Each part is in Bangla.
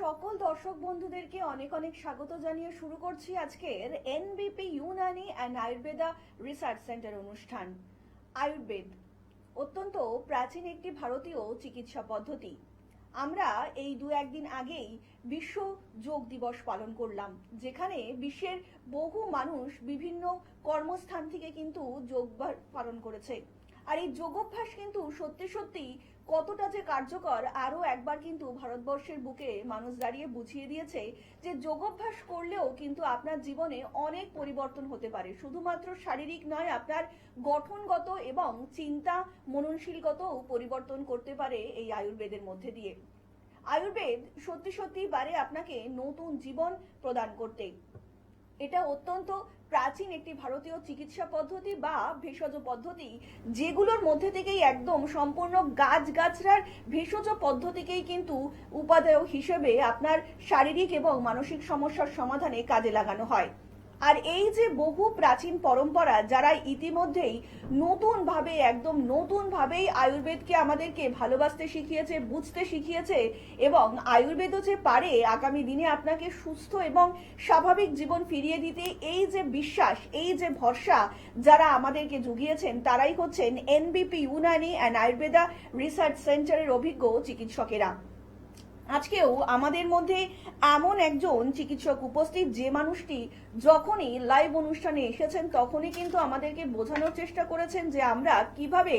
সকল দর্শক বন্ধুদেরকে অনেক অনেক স্বাগত জানিয়ে শুরু করছি আজকের এনবিপি Unani and Ayurveda research centre অনুষ্ঠান। আয়ুর্বেদ অত্যন্ত প্রাচীন একটি ভারতীয় চিকিৎসা পদ্ধতি। আমরা এই দু একদিন আগেই বিশ্ব যোগ দিবস পালন করলাম, যেখানে বিশ্বের বহু মানুষ বিভিন্ন কর্মস্থান থেকে কিন্তু যোগ পালন করেছে। আর এই যোগাভ্যাস কিন্তু সত্যি সত্যি কতটা যে কার্যকর আরো একবার কিন্তু ভারতবর্ষের বুকে মানুষ দাঁড়িয়ে বুঝিয়ে দিয়েছে যে যোগাভ্যাস করলেও কিন্তু আপনার জীবনে অনেক পরিবর্তন হতে পারে। শুধুমাত্র শারীরিক নয়, আপনার গঠনগত এবং চিন্তা মননশীলগতও পরিবর্তন করতে পারে এই আয়ুর্বেদের মধ্যে দিয়ে। আয়ুর্বেদ সত্যি সত্যি পারে আপনাকে নতুন জীবন প্রদান করতে। এটা অত্যন্ত প্রাচীন একটি ভারতীয় চিকিৎসা পদ্ধতি বা ভেষজ পদ্ধতি, যেগুলোর মধ্যে থেকেই একদম সম্পূর্ণ গাছগাছড়ার ভেষজ পদ্ধতিকেই কিন্তু উপাদেয় হিসেবে আপনার শারীরিক এবং মানসিক সমস্যার সমাধানে কাজে লাগানো হয়। আর এই যে বহু প্রাচীন পরম্পরা, যারা ইতিমধ্যেই একদম নতুন ভাবেই আয়ুর্বেদকে আমাদেরকে ভালোবাসতে শিখিয়েছে, বুঝতে শিখিয়েছে, এবং আয়ুর্বেদও যে পারে আগামী দিনে আপনাকে সুস্থ এবং স্বাভাবিক জীবন ফিরিয়ে দিতে, এই যে বিশ্বাস, এই যে ভরসা যারা আমাদেরকে জুগিয়েছেন, তারাই হচ্ছেন NBP Unani and Ayurveda research সেন্টারের অভিজ্ঞ চিকিৎসকেরা। আজকেও আমাদের মধ্যে এমন একজন চিকিৎসক উপস্থিত, যে মানুষটি যখনই লাইভ অনুষ্ঠানে এসেছেন তখনই কিন্তু আমাদেরকে বোঝানোর চেষ্টা করেছেন যে আমরা কিভাবে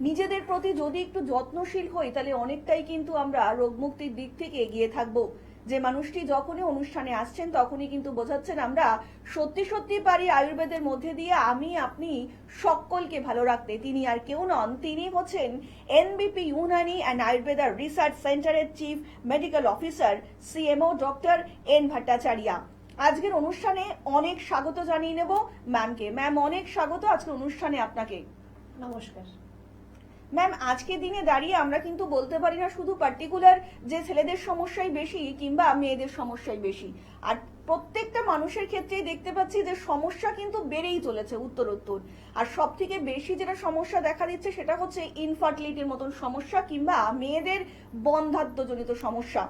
নিজেদের প্রতি যদি একটু যত্নশীল হই, তাহলে অনেকটাই কিন্তু আমরা রোগমুক্তির দিক থেকে এগিয়ে থাকবো। যে মানুষটি যখনই অনুষ্ঠানে আসছেন তখনই কিন্তু বোঝাচ্ছেন আমরা সত্যি সত্যি পারি আয়ুর্বেদের মধ্যে দিয়ে আমি আপনি সকলকে ভালো রাখতে। তিনি আর কেউ নন, তিনি হচ্ছেন NBP Unani and Ayurveda research সেন্টারের chief medical officer CMO doctor N Bhattacharya. আজকের অনুষ্ঠানে অনেক স্বাগত জানিয়ে নেব ম্যামকে। ম্যাম, অনেক স্বাগত আজকের অনুষ্ঠানে আপনাকে। নমস্কার ম্যাম, আজকে দিনে দাঁড়িয়ে আমরা কিন্তু বলতে পারি না শুধু পার্টিকুলার যে ছেলেদের সমস্যাই বেশি কিংবা মেয়েদের সমস্যাই বেশি, আর প্রত্যেকটা মানুষের ক্ষেত্রেই দেখতে পাচ্ছি যে সমস্যা কিন্তু বেড়েই চলেছে উত্তরোত্তর। আর সব থেকে বেশি যেটা সমস্যা দেখা দিচ্ছে সেটা হচ্ছে ইনফার্টিলিটির মতন সমস্যা কিংবা মেয়েদের বন্ধ্যাত্বজনিত সমস্যা।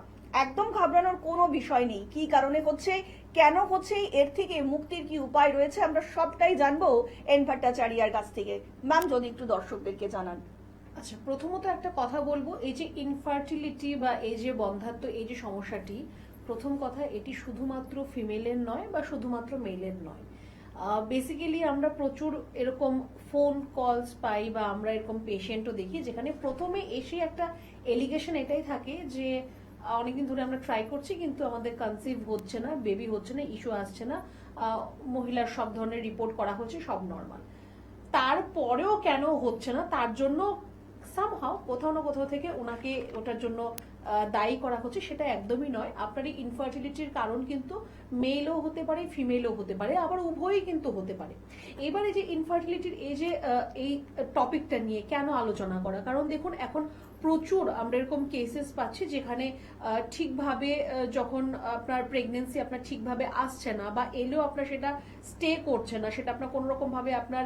একদম ঘাবড়ানোর কোনো বিষয় নেই। কি কারণে হচ্ছে, কেন হচ্ছে, এর থেকে মুক্তির কি উপায় রয়েছে, আমরা সবটাই জানবো এন ভট্টাচার্যার কাছ থেকে। ম্যাম, যদি একটু দর্শকদেরকে জানান। আচ্ছা, প্রথমত একটা কথা বলবো, এই যে ইনফার্টিলিটি বা এই যে বন্ধ্যাত্ব, এই যে সমস্যাটি, প্রথম কথা এটি শুধুমাত্র ফিমেলের নয় বা শুধুমাত্র মেলের নয়। বেসিক্যালি আমরা প্রচুর এরকম ফোন কলস পাই বা আমরা এরকম পেশেন্টও দেখি যেখানে প্রথমে এসে একটা এলিগেশন এটাই থাকে যে অনেকদিন ধরে আমরা ট্রাই করছি কিন্তু আমাদের কনসিভ হচ্ছে না, বেবি হচ্ছে না, ইস্যু আসছে না, মহিলার সব ধরনের রিপোর্ট করা হচ্ছে, সব নর্মাল। তারপরেও কেন হচ্ছে না, তার জন্য সামহাও কোথাও না কোথাও থেকে ওনাকে ওটার জন্য দায়ী করা হচ্ছে। সেটা একদমই নয়। আপনার এই ইনফার্টিলিটির কারণ কিন্তু মেলও হতে পারে, ফিমেলও হতে পারে, আবার উভয়ই কিন্তু হতে পারে। এবারে যে ইনফার্টিলিটির এই টপিকটা নিয়ে কেন আলোচনা করা, কারণ দেখুন এখন প্রচুর আমরা এরকম কেসেস পাচ্ছি যেখানে ঠিকভাবে যখন আপনার প্রেগনেন্সি আপনার ঠিকভাবে আসছে না বা এলেও আপনার সেটা স্টে করছে না, সেটা আপনার কোনো রকম ভাবে আপনার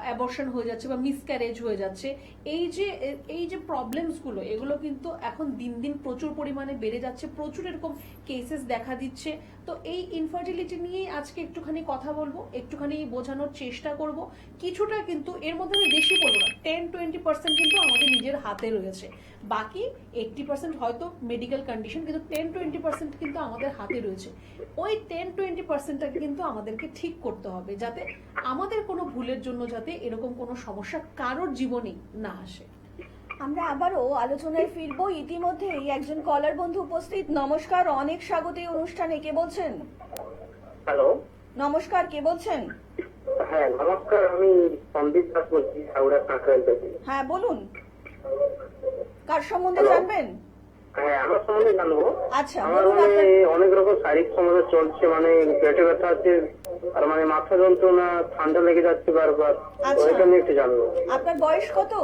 অ্যাবর্শন হয়ে যাচ্ছে বা মিসক্যারেজ হয়ে যাচ্ছে, এই যে প্রবলেমস গুলো, এগুলো কিন্তু এখন দিন দিন প্রচুর পরিমাণে বেড়ে যাচ্ছে, প্রচুর এরকম কেসেস দেখা দিচ্ছে। তো এই ইনফার্টিলিটি নিয়েই আজকে একটুখানি কথা বলবো, একটুখানি বোঝানোর চেষ্টা করব কিছুটা, কিন্তু এর মধ্যে আমি বেশি বলবো না। 10-20% কিন্তু আমাদের নিজের হাতে রয়েছে, বাকি 80% হয়তো মেডিকেল কন্ডিশন, কিন্তু 10-20% কিন্তু আমাদের হাতে রয়েছে। ওই 10-20%টাকে কিন্তু আমাদেরকে ঠিক করতে হবে, যাতে আমাদের কোনো ভুলের জন্য যাতে এরকম কোনো সমস্যা কারোর জীবনে না আসে। আমরা আবারও আলোচনায় ফিরবো। ইতিমধ্যেই একজন কলার বন্ধু উপস্থিত। নমস্কার, অনেক স্বাগত এই অনুষ্ঠানে। কে বলছেন? হ্যালো, নমস্কার, কে বলছেন? হ্যাঁ নমস্কার, আমি সন্দীপ দাস বলছি, হাওড়া কাঁকড়াইল থেকে। হ্যাঁ বলুন, কার সম্বন্ধে Hello? জানবেন? হ্যাঁ আমার সম্বন্ধে জানবো। আচ্ছা, আমার বলুন মানে আপনার। অনেক রকম শারীরিক সমস্যা চলছে, মানে পেটে ব্যথা আছে, আর মানে মাথা যন্ত্রণা, ঠান্ডা লেগে যাচ্ছে বারবার। আচ্ছা। ওইটা নিয়ে একটু জানবো। আপনার বয়স কত?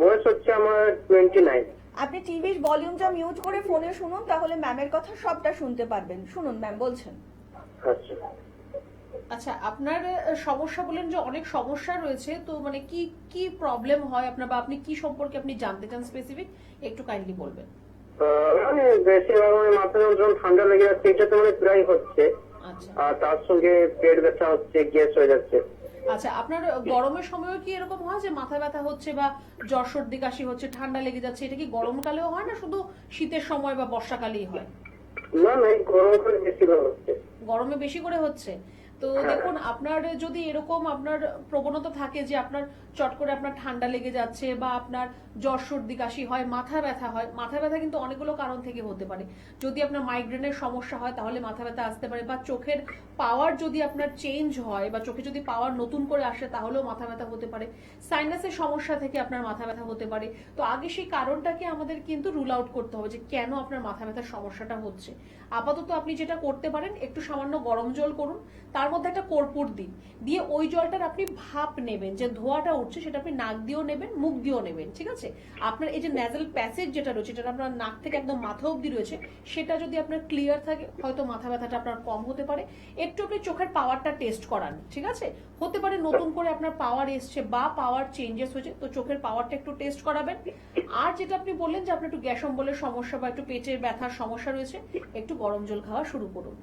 বয়স হচ্ছে আমার 29। আপনি টিভির ভলিউমটা মিউট করে ফোনে শুনুন, তাহলে ম্যামের কথা সবটা শুনতে পারবেন। শুনুন ম্যাম বলছেন। আচ্ছা, আচ্ছা, আপনার সমস্যা বলেন যে অনেক সমস্যা রয়েছে, তো মানে কি কি প্রবলেম হয় আপনার, বা আপনি কি সম্পর্কে আপনি জানতে চান স্পেসিফিক, একটু কাইন্ডলি বলবেন। মানে বেশিরভাগ মানে মাথা যন্ত্রণা, ঠান্ডা লেগে যাচ্ছে, এটা তো মানে প্রায় হচ্ছে। আচ্ছা আর তার সঙ্গে পেট ব্যথা হচ্ছে, গ্যাস হয়ে যাচ্ছে। আচ্ছা, আপনার গরমের সময়ও কি এরকম হয় যে মাথা ব্যথা হচ্ছে বা জ্বর সর্দি কাশি হচ্ছে, ঠান্ডা লেগে যাচ্ছে? এটা কি গরমকালেও হয় না শুধু শীতের সময় বা বর্ষাকালেই হয়? না না, এই গরমকালে বেশিরভাগ হচ্ছে। গরমে বেশি করে হচ্ছে? তো দেখুন, আপনার যদি এরকম আপনার প্রবণতা থাকে যে আপনার চট করে আপনার ঠান্ডা লেগে যাচ্ছে বা আপনার জ্বর সর্দি কাশি হয়, মাথা ব্যথা হয়, মাথা ব্যথা কিন্তু অনেকগুলো কারণ থেকে হতে পারে। যদি আপনার মাইগ্রেনের সমস্যা হয় তাহলে মাথা ব্যথা আসতে পারে, বা চোখের পাওয়ার যদি আপনার চেঞ্জ হয় বা চোখে যদি পাওয়ার নতুন করে আসে তাহলেও মাথা ব্যথা হতে পারে। সাইনাসের সমস্যা থেকে আপনার মাথা ব্যথা হতে পারে। তো আগে সেই কারণটাকে আমাদের কিন্তু রুল আউট করতে হবে যে কেন আপনার মাথা ব্যথার সমস্যাটা হচ্ছে। আপাতত আপনি যেটা করতে পারেন, একটু সামান্য গরম জল করুন, তার মধ্যে একটা কর্পূর দিন, দিয়ে ওই জলটার আপনি ভাপ নেবেন, যে ধোঁয়াটা উঠছে সেটা আপনি নাক দিয়েও নেবেন, মুখ দিয়েও নেবেন, ঠিক আছে? আপনার এই যে ন্যাজাল প্যাসেজ যেটা রয়েছে, যেটা আপনার নাক থেকে একদম মাথা অব্দি রয়েছে, সেটা যদি আপনার ক্লিয়ার থাকে হয়তো মাথা ব্যথাটা আপনার কম হতে পারে। একটু আপনি চোখের পাওয়ারটা টেস্ট করান, ঠিক আছে? হতে পারে নতুন করে আপনার পাওয়ার এসছে বা পাওয়ার চেঞ্জেস হয়েছে, তো চোখের পাওয়ারটা একটু টেস্ট করাবেন। আর যেটা আপনি বললেন যে আপনার একটু গ্যাস অম্বলের সমস্যা বা একটু পেটের ব্যথার সমস্যা রয়েছে, একটু গরম জল খাওয়া শুরু করুন।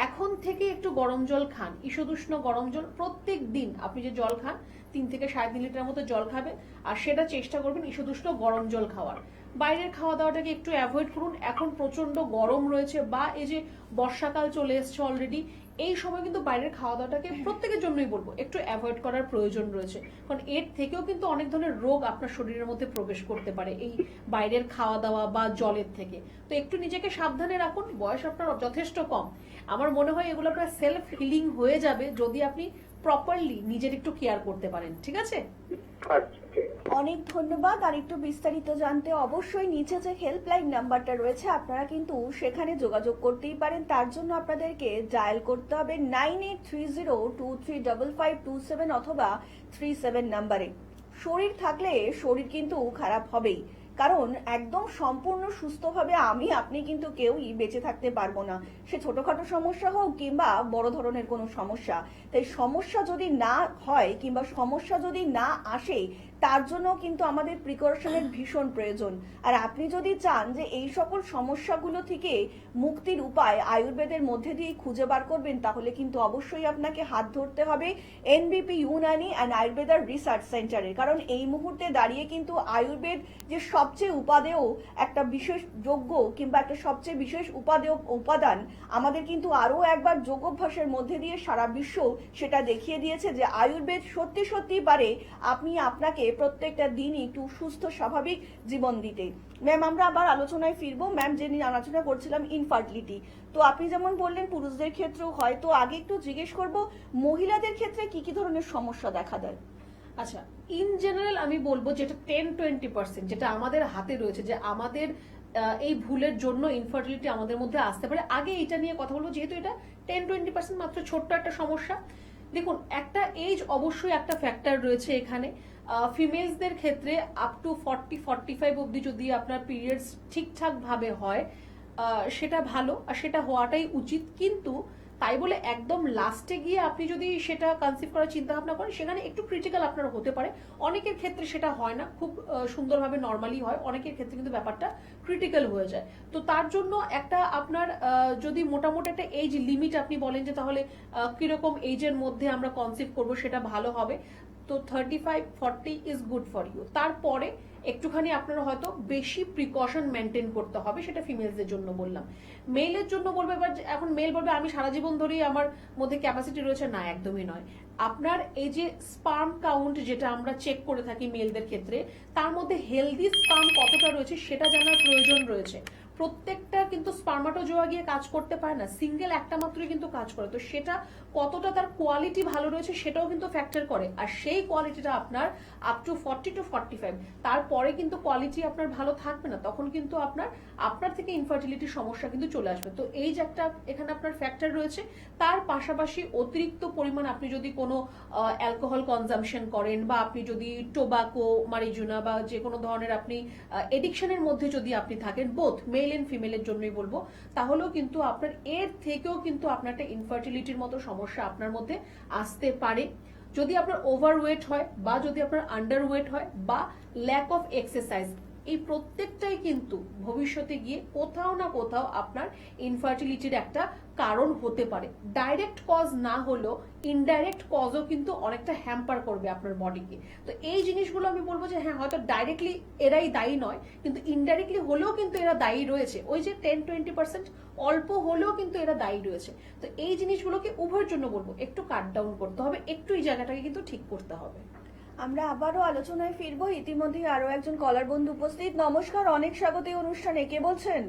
এখন থেকে একটু গরম জল খান, ঈষদুষ্ণ গরম জল প্রত্যেক দিন। আপনি যে জল খান 3 থেকে 3.5 লিটার মতো জল খাবেন, আর সেটা চেষ্টা করবেন ঈষদুষ্ণ গরম জল খাওয়ার। বাইরের খাওয়া দাওয়াটাকে একটু অ্যাভয়েড করুন। এখন প্রচন্ড গরম রয়েছে, বা এই যে বর্ষাকাল চলে এসছে অলরেডি, এই সময় কিন্তু বাইরের খাওয়া দাওয়াটাকে প্রত্যেকের জন্যই বলবো একটু অ্যাভয়েড করার প্রয়োজন রয়েছে, কারণ এর থেকেও কিন্তু অনেক ধরনের রোগ আপনার শরীরের মধ্যে প্রবেশ করতে পারে এই বাইরের খাওয়া দাওয়া বা জলের থেকে। তো একটু নিজেকে সাবধানে রাখুন। বয়স আপনার যথেষ্ট কম, আমার মনে হয় এগুলো আপনার সেলফ হিলিং হয়ে যাবে যদি আপনি প্রপারলি নিজের একটু কেয়ার করতে পারেন, ঠিক আছে? আচ্ছা, ঠিক আছে। অনেক ধন্যবাদ। আর একটু বিস্তারিত জানতে অবশ্যই নিচে যে হেল্পলাইন নাম্বারটা রয়েছে আপনারা কিন্তু সেখানে যোগাযোগ করতেই পারেন। তার জন্য আপনাদেরকে ডায়াল করতে হবে 9830235527 অথবা 37 নাম্বারে। শরীর থাকলে শরীর কিন্তু খারাপ হবেই, কারণ একদম সম্পূর্ণ সুস্থভাবে আপনি কিন্তু কেউই বেঁচে থাকতে পারবো না, সে ছোটখাটো সমস্যা হোক কিংবা বড় ধরনের কোনো সমস্যা। তাই সমস্যা যদি না হয় কিংবা সমস্যা যদি না আসে, তার জন্য কিন্তু আমাদের প্রিকশনের ভীষণ প্রয়োজন। আর আপনি যদি চান যে এই সকল সমস্যাগুলো থেকে মুক্তির উপায় আয়ুর্বেদের মধ্যে দিয়ে খুঁজে বার করবেন, তাহলে কিন্তু অবশ্যই আপনাকে হাত ধরতে হবে এনবিপি ইউনানি অ্যান্ড আয়ুর্বেদা রিসার্চ সেন্টারে। কারণ এই মুহূর্তে দাঁড়িয়ে কিন্তু আয়ুর্বেদ যে সবচেয়ে উপাদেয় একটা বিশেষ যোগ্য কিংবা একটা সবচেয়ে বিশেষ উপাদান, আমাদের কিন্তু আরো একবার যোগাভ্যাসের মধ্যে দিয়ে সারা বিশ্ব সেটা দেখিয়ে দিয়েছে যে আয়ুর্বেদ সত্যি সত্যি পারে আপনাকে প্রত্যেকটা দিনই একটু সুস্থ স্বাভাবিক জীবন দিতে। ম্যাম, আমরা আবার আলোচনায় ফিরবো। ম্যাম, যে নিয়ে আলোচনা করছিলাম ইনফার্টিলিটি, তো আপনি যেমন বললেন পুরুষদের ক্ষেত্রেও হয়, তো আগে একটু জিজ্ঞেস করব মহিলাদের ক্ষেত্রে কি কি ধরনের সমস্যা দেখা দেয়? আচ্ছা, ইন জেনারেল আমি বলবো যেটা 10-20% যেটা আমাদের হাতে রয়েছে, যে আমাদের এই ভুলের জন্য ইনফার্টিলিটি আমাদের মধ্যে আসতে পারে। আগে এটা নিয়ে কথা বলবো, যেহেতু এটা 10-20% মাত্র ছোট্ট একটা সমস্যা। দেখুন, একটা এজ অবশ্যই একটা ফ্যাক্টর রয়েছে এখানে। ফিমেলসদের ক্ষেত্রে আপ টু 40-45 অবধি যদি আপনার পিরিয়ডস ঠিকঠাক ভাবে হয় সেটা ভালো, আর সেটা হওয়াটাই উচিত। কিন্তু তাই বলে একদম লাস্টে গিয়ে আপনি যদি সেটা কনসিভ করার চিন্তা ভাবনা করেন, সেখানে একটু ক্রিটিক্যাল আপনার হতে পারে। অনেকের ক্ষেত্রে সেটা হয় না, খুব সুন্দরভাবে নর্মালি হয়। অনেকের ক্ষেত্রে কিন্তু ব্যাপারটা ক্রিটিক্যাল হয়ে যায়। তো তার জন্য একটা আপনার যদি মোটামুটি একটা এজ লিমিট আপনি বলেন যে তাহলে কিরকম এজের মধ্যে আমরা কনসিভ করব, সেটা ভালো হবে। তো 35-40 ইজ গুড ফর ইউ। তারপরে একটুখানি আপনার হয়তো বেশি প্রিকশন মেনটেন করতে হবে, সেটা ফিমেলসদের জন্য বললাম। মেলের জন্য বলবে, এবার এখন মেল বলবে আমি সারা জীবন ধরেই আমার মধ্যে ক্যাপাসিটি রয়েছে, না, একদমই নয়। আপনার এই যে স্পার্ম কাউন্ট যেটা আমরা চেক করে থাকি মেলদের ক্ষেত্রে, তার মধ্যে হেলদি স্পার্ম কতটা রয়েছে সেটা জানার প্রয়োজন রয়েছে। প্রত্যেকটা কিন্তু স্পার্মাটোজোয়া গিয়ে কাজ করতে পারে না, সিঙ্গেল একটা মাত্রই কিন্তু কাজ করে। তো সেটা কতটা তার কোয়ালিটি ভালো রয়েছে সেটাও কিন্তু ফ্যাক্টর করে। আর সেই কোয়ালিটিটা আপনার আপ টু 40-45, তারপরে কিন্তু কোয়ালিটি আপনার ভালো থাকবে না, তখন কিন্তু আপনার থেকে ইনফার্টিলিটির সমস্যা কিন্তু চলে আসবে। তো এই যে একটা এখানে আপনার ফ্যাক্টর রয়েছে। তার পাশাপাশি অতিরিক্ত পরিমাণ আপনি যদি কোনো অ্যালকোহল কনজাম্পশন করেন, বা আপনি যদি টোবাকো, মারিজুনা বা যে কোনো ধরনের আপনি এডিকশনের মধ্যে যদি আপনি থাকেন, বোথ মেল এন্ড ফিমেলের জন্যই বলবো, তাহলেও কিন্তু আপনার এর থেকেও কিন্তু আপনার একটা ইনফার্টিলিটির মতো সমস্যা আপনার মধ্যে আসতে পারে। যদি আপনার ওভারওয়েট হয়, বা যদি আপনার আন্ডারওয়েট হয়, বা ল্যাক অফ এক্সারসাইজ, এই প্রত্যেকটাই কিন্তু ভবিষ্যতে গিয়ে কোথাও না কোথাও আপনার ইনফার্টিলিটির একটা কারণ হতে পারে। ডাইরেক্ট কজ না হলেও ইনডাইরেক্ট কজও কিন্তু অনেকটা হ্যাম্পার করবে আপনার বডিকে। তো এই জিনিসগুলো আমি বলবো যে হ্যাঁ, হয়তো ডাইরেক্টলি এরাই দায়ী নয়, কিন্তু ইনডাইরেক্টলি হলেও কিন্তু এরা দায়ী রয়েছে। ওই যে 10-20% অল্প হলেও কিন্তু এরা দায়ী রয়েছে। তো এই জিনিসগুলোকে উভয়ের জন্য বলবো একটু কাট ডাউন করতে হবে, একটু এই জায়গাটাকে কিন্তু ঠিক করতে হবে। আমরা আবারও আলোচনায় ফিরবো। ইতিমধ্যে আরো একজন কলার বন্ধু উপস্থিত। নমস্কার, অনেক স্বাগত এই অনুষ্ঠানে। কে বলছেন?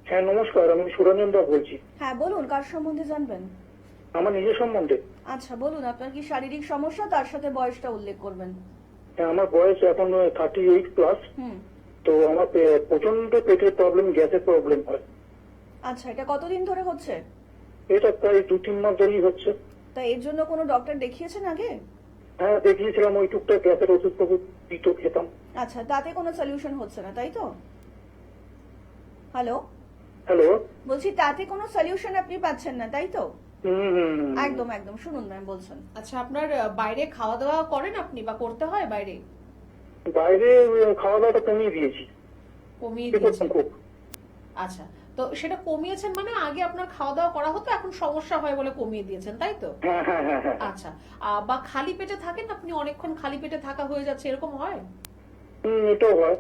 হ্যাঁ নমস্কার, আমি সুরঞ্জন দা বলছি। হ্যাঁ বলুন, কার সম্বন্ধে জানবেন? আমার নিজের সম্বন্ধে। আচ্ছা বলুন, আপনার কি শারীরিক সমস্যা, তার সাথে বয়সটা উল্লেখ করবেন। হ্যাঁ, আমার বয়স এখন 38+। হুম। তো আমার প্রচন্ড পেটের প্রবলেম, গ্যাসের প্রবলেম হয়। আচ্ছা, এটা কতদিন ধরে হচ্ছে? এটা প্রায় 2-3 মাস ধরেই হচ্ছে। তা এর জন্য কোনো ডক্টর দেখিয়েছেন আগে? হ্যাঁ দেখিয়েছিলাম, ওই টুকটাক গ্যাসের ওষুধ টষুধ দিত, খেতাম। আচ্ছা, তাতে কোনো সলিউশন হচ্ছে না, তাই তো? Hello, hello. বলছি তাতে কোনো সলিউশন আপনি পাচ্ছেন না, তাই তো? হুম। একদম একদম, শুনুন ম্যাম বলছেন। আচ্ছা, আপনার বাইরে খাওয়া দাওয়া করেন আপনি বা করতে হয় বাইরে? বাইরে খাওয়া দাওয়াটা কমিয়ে দিয়েছি। কমিয়ে কি দিয়েছেন? করতাম খুব। আচ্ছা, তো সেটা কমিয়েছেন মানে আগে আপনার খাওয়া দাওয়া করা হতো, এখন সমস্যা হয় বলে কমিয়ে দিয়েছেন, তাই তো? হ্যাঁ হ্যাঁ হ্যাঁ হ্যাঁ। আচ্ছা, বা খালি পেটে থাকেন আপনি, অনেকক্ষণ খালি পেটে থাকা হয়ে যাচ্ছে, এরকম হয়? এটাও হয়।